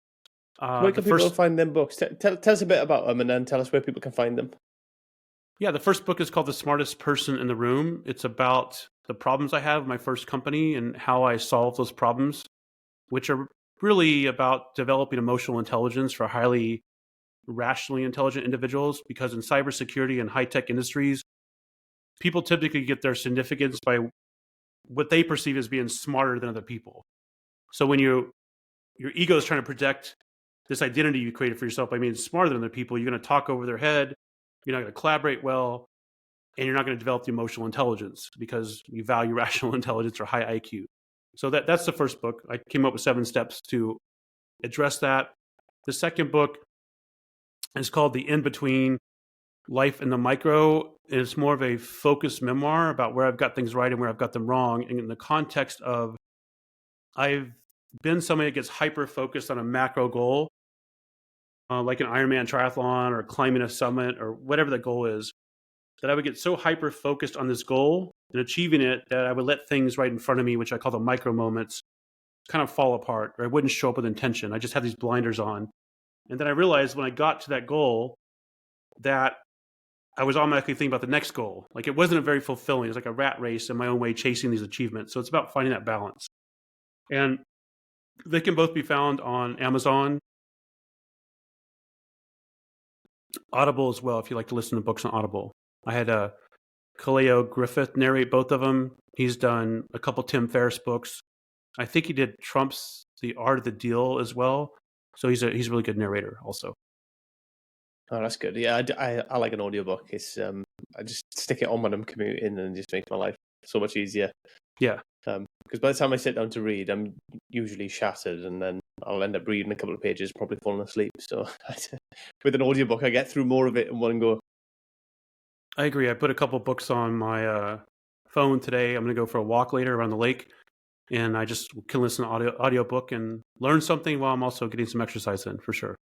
Where can people find them books? Tell us a bit about them, and then tell us where people can find them. Yeah, the first book is called The Smartest Person in the Room. It's about the problems I have in my first company and how I solve those problems, which are really about developing emotional intelligence for highly rationally intelligent individuals. Because in cybersecurity and high-tech industries, people typically get their significance by what they perceive as being smarter than other people. So when your ego is trying to protect this identity you created for yourself by being smarter than other people, you're going to talk over their head, you're not going to collaborate well, and you're not going to develop the emotional intelligence because you value rational intelligence or high IQ. So that's the first book. I came up with 7 steps to address that. The second book is called The In-Between: Life in the Micro. It's more of a focused memoir about where I've got things right and where I've got them wrong. And in the context of, I've been somebody that gets hyper-focused on a macro goal, like an Ironman triathlon or climbing a summit or whatever the goal is, that I would get so hyper-focused on this goal and achieving it that I would let things right in front of me, which I call the micro moments, kind of fall apart, or I wouldn't show up with intention. I just had these blinders on. And then I realized when I got to that goal that I was automatically thinking about the next goal. Like it wasn't a very fulfilling. It was like a rat race in my own way, chasing these achievements. So it's about finding that balance. And they can both be found on Amazon, Audible as well, if you like to listen to books on Audible. I had Kaleo Griffith narrate both of them. He's done a couple Tim Ferriss books. I think he did Trump's The Art of the Deal as well. So he's a really good narrator also. Oh, that's good. Yeah, I like an audiobook. It's I just stick it on when I'm commuting and it just makes my life so much easier. Yeah. Because by the time I sit down to read, I'm usually shattered, and then I'll end up reading a couple of pages, probably falling asleep. So with an audiobook, I get through more of it in one go. I agree. I put a couple books on my phone today. I'm going to go for a walk later around the lake, and I just can listen to audiobook and learn something while I'm also getting some exercise in, for sure.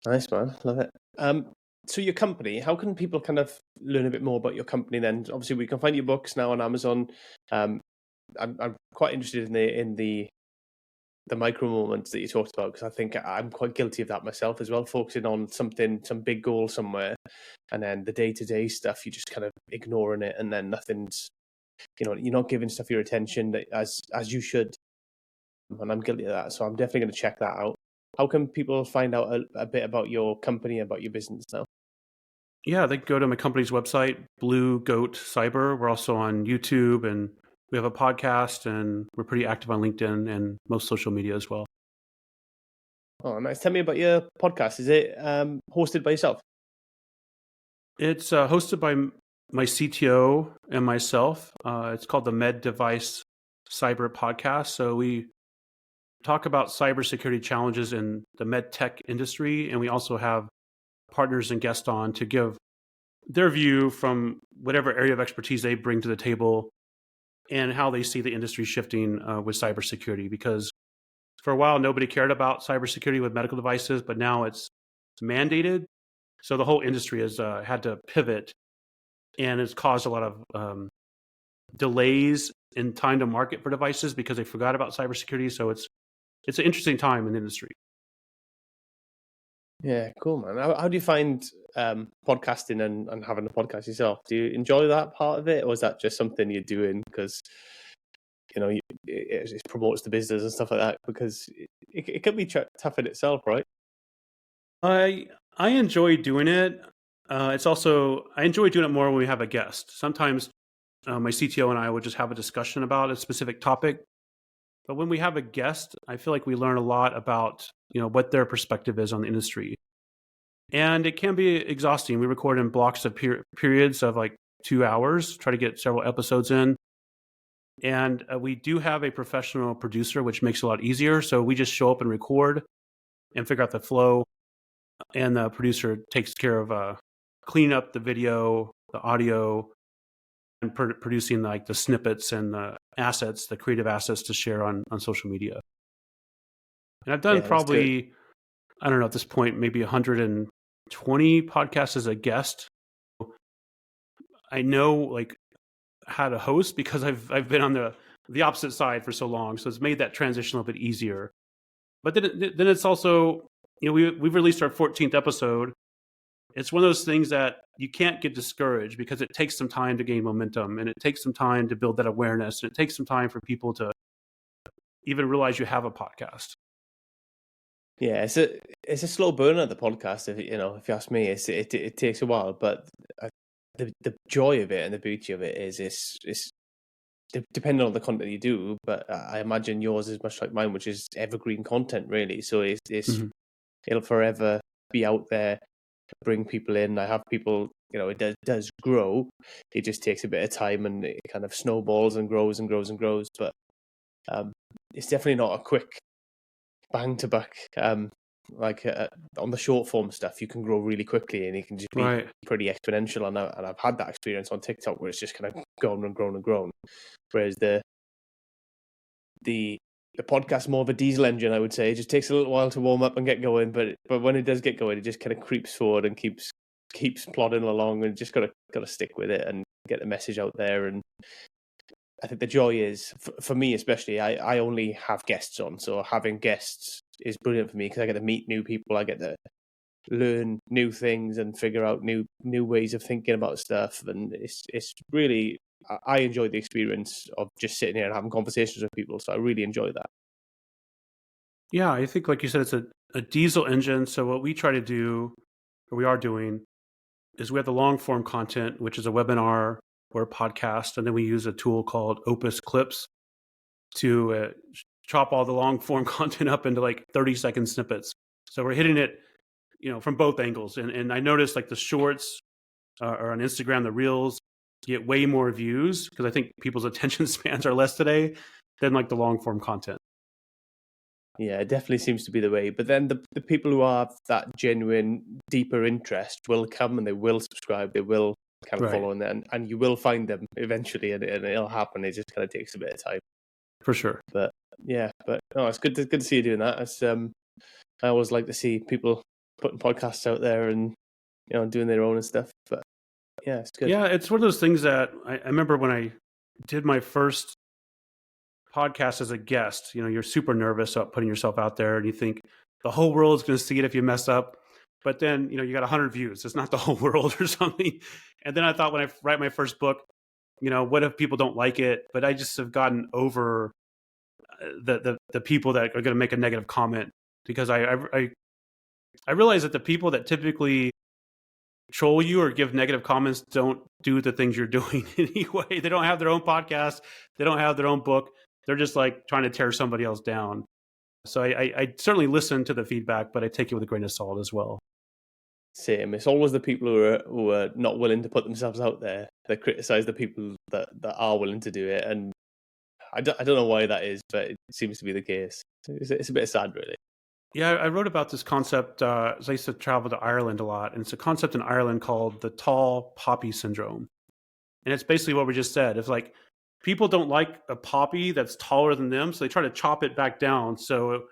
Nice, man. Love it. So your company, how can people kind of learn a bit more about your company then? Obviously, we can find your books now on Amazon. I'm quite interested in the micro moments that you talked about, because I think I'm quite guilty of that myself as well, focusing on some big goal somewhere, and then the day-to-day stuff, you're just kind of ignoring it, and then nothing's, you're not giving stuff your attention as you should. And I'm guilty of that, so I'm definitely going to check that out. How can people find out a bit about your company, about your business now? Yeah, they can go to my company's website, Blue Goat Cyber. We're also on YouTube, and we have a podcast, and we're pretty active on LinkedIn and most social media as well. Oh, nice. Tell me about your podcast. Is it hosted by yourself? It's hosted by my CTO and myself. It's called the Med Device Cyber Podcast. So we talk about cybersecurity challenges in the med tech industry, and we also have partners and guests on to give their view from whatever area of expertise they bring to the table and how they see the industry shifting with cybersecurity. Because for a while, nobody cared about cybersecurity with medical devices, but now it's mandated. So the whole industry has had to pivot, and it's caused a lot of delays in time to market for devices because they forgot about cybersecurity. So it's an interesting time in the industry. Yeah, cool, man. How do you find podcasting and having a podcast yourself? Do you enjoy that part of it, or is that just something you're doing because it promotes the business and stuff like that? Because it can be tough in itself, right? I enjoy doing it. It's also, I enjoy doing it more when we have a guest. Sometimes my CTO and I would just have a discussion about a specific topic. But when we have a guest, I feel like we learn a lot about what their perspective is on the industry. And it can be exhausting. We record in blocks of periods of like 2 hours, try to get several episodes in. And we do have a professional producer, which makes it a lot easier. So we just show up and record and figure out the flow. And the producer takes care of cleaning up the video, the audio, and producing like the snippets and the assets, the creative assets to share on social media. And I've done probably, I don't know, at this point, maybe 120 podcasts as a guest. I know like how to host because I've been on the opposite side for so long. So it's made that transition a little bit easier. But then it's also, we've released our 14th episode. It's one of those things that you can't get discouraged because it takes some time to gain momentum, and it takes some time to build that awareness, and it takes some time for people to even realize you have a podcast. Yeah, it's a slow burner, the podcast. If you ask me, it takes a while, but the joy of it and the beauty of it is it's depending on the content you do. But I imagine yours is much like mine, which is evergreen content, really. So it'll forever be out there. Bring people in. I have people, it does grow. It just takes a bit of time, and it kind of snowballs and grows and grows and grows. But it's definitely not a quick bang to back. Like on the short form stuff, you can grow really quickly, and it can just be pretty exponential. And I've had that experience on TikTok where it's just kind of grown and grown and grown. Whereas the podcast more of a diesel engine, I would say. It just takes a little while to warm up and get going, but when it does get going, it just kind of creeps forward and keeps plodding along, and just gotta stick with it and get the message out there. And I think the joy is, for me especially, I only have guests on, so having guests is brilliant for me because I get to meet new people, I get to learn new things and figure out new ways of thinking about stuff, and it's really, I enjoy the experience of just sitting here and having conversations with people, so I really enjoy that. Yeah, I think, like you said, it's a diesel engine. So what we try to do, or we are doing, is we have the long form content, which is a webinar or a podcast, and then we use a tool called Opus Clips to chop all the long form content up into like 30-second snippets. So we're hitting it, from both angles. And I noticed like the shorts or on Instagram, the reels get way more views because I think people's attention spans are less today than like the long form content. Yeah, it definitely seems to be the way. But then the people who have that genuine, deeper interest will come and they will subscribe. They will kind of follow, and you will find them eventually, and it'll happen. It just kind of takes a bit of time. For sure. But yeah, it's good to see you doing that. It's, I always like to see people putting podcasts out there and doing their own and stuff. But yeah, it's good. Yeah, it's one of those things that I remember when I did my first podcast as a guest. You're super nervous about putting yourself out there, and you think the whole world's going to see it if you mess up. But then you got 100 views. It's not the whole world or something. And then I thought, when I write my first book, what if people don't like it? But I just have gotten over the people that are going to make a negative comment, because I realize that the people that typically troll you or give negative comments don't do the things you're doing anyway. They don't have their own podcast. They don't have their own book. They're just like trying to tear somebody else down. So I certainly listen to the feedback, but I take it with a grain of salt as well. Same. It's always the people who are not willing to put themselves out there that criticize the people that are willing to do it. And I don't know why that is, but it seems to be the case. It's a bit sad, really. Yeah, I wrote about this concept as I used to travel to Ireland a lot. And it's a concept in Ireland called the tall poppy syndrome. And it's basically what we just said. It's like people don't like a poppy that's taller than them, so they try to chop it back down so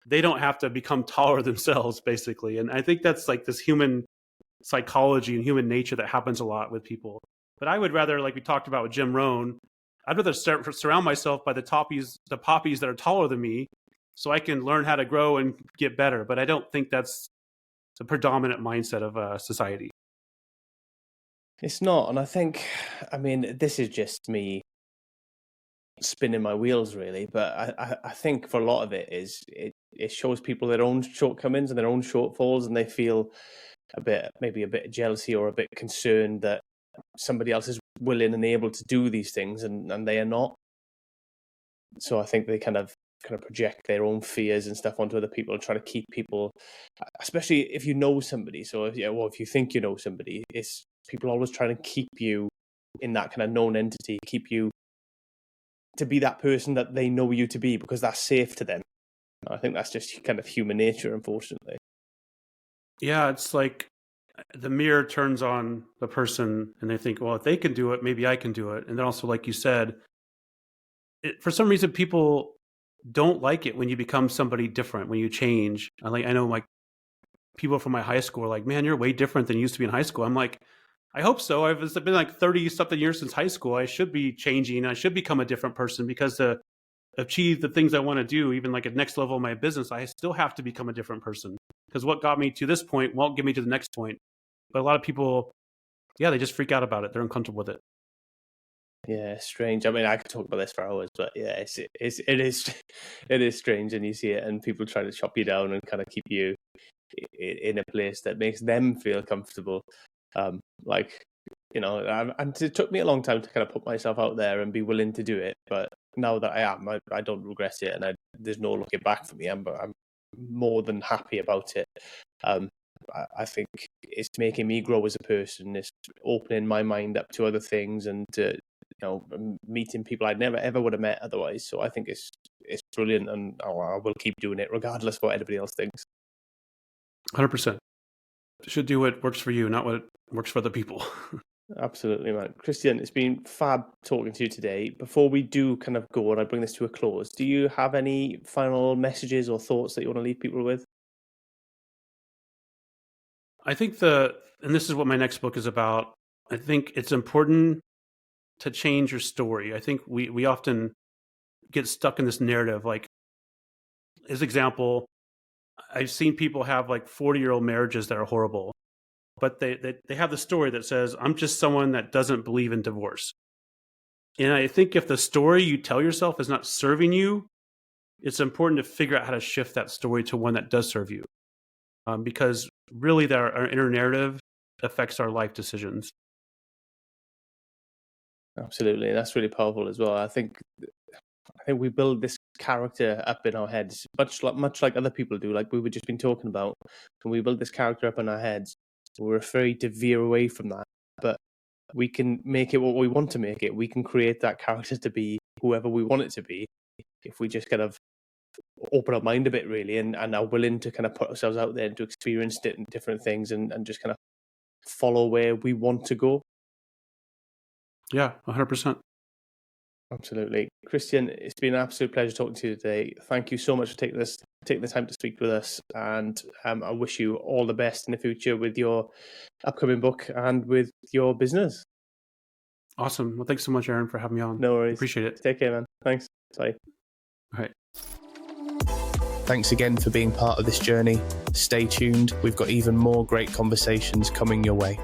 they don't have to become taller themselves, basically. And I think that's like this human psychology and human nature that happens a lot with people. But I would rather, like we talked about with Jim Rohn, I'd rather surround myself by the poppies that are taller than me, so I can learn how to grow and get better. But I don't think that's the predominant mindset of society. It's not. And I mean, this is just me spinning my wheels, really. But I think for a lot of it is it shows people their own shortcomings and their own shortfalls, and they feel maybe a bit of jealousy or a bit concerned that somebody else is willing and able to do these things and they are not. So I think they kind of project their own fears and stuff onto other people and try to keep people, especially if you know somebody. So if you think you know somebody, it's people always trying to keep you in that kind of known entity, keep you to be that person that they know you to be because that's safe to them. I think that's just kind of human nature, unfortunately. Yeah, it's like the mirror turns on the person and they think, well, if they can do it, maybe I can do it. And then also, like you said, for some reason, people don't like it when you become somebody different, when you change. I know like people from my high school are like, man, you're way different than you used to be in high school. I'm like, I hope so. It's been like 30 something years since high school. I should be changing. I should become a different person, because to achieve the things I want to do, even like at next level of my business, I still have to become a different person, because what got me to this point won't get me to the next point. But a lot of people, yeah, they just freak out about it. They're uncomfortable with it. Yeah, strange. I mean, I could talk about this for hours, but yeah, it is strange, and you see it, and people try to chop you down and kind of keep you in a place that makes them feel comfortable. And it took me a long time to kind of put myself out there and be willing to do it. But now that I am, I don't regret it, and there's no looking back for me. I'm more than happy about it. I think it's making me grow as a person. It's opening my mind up to other things and meeting people I'd never ever would have met otherwise. So I think it's brilliant, and I will keep doing it regardless of what anybody else thinks. 100%. Should do what works for you, not what works for other people. Absolutely, man. Christian, it's been fab talking to you today. Before we do kind of go and I bring this to a close, do you have any final messages or thoughts that you want to leave people with? I think and this is what my next book is about, I think it's important to change your story. I think we often get stuck in this narrative. Like, as example, I've seen people have like 40-year-old marriages that are horrible, but they have the story that says, I'm just someone that doesn't believe in divorce. And I think if the story you tell yourself is not serving you, it's important to figure out how to shift that story to one that does serve you. Because really our inner narrative affects our life decisions. Absolutely, that's really powerful as well. I think we build this character up in our heads, much like other people do. Like we were just been talking about, when we build this character up in our heads, we're afraid to veer away from that. But we can make it what we want to make it. We can create that character to be whoever we want it to be, if we just kind of open our mind a bit, really, and are willing to kind of put ourselves out there and to experience different things and just kind of follow where we want to go. Yeah, 100%. Absolutely. Christian, it's been an absolute pleasure talking to you today. Thank you so much for taking the time to speak with us. And I wish you all the best in the future with your upcoming book and with your business. Awesome. Well, thanks so much, Aaron, for having me on. No worries. Appreciate it. Take care, man. Thanks. Bye. All right. Thanks again for being part of this journey. Stay tuned. We've got even more great conversations coming your way.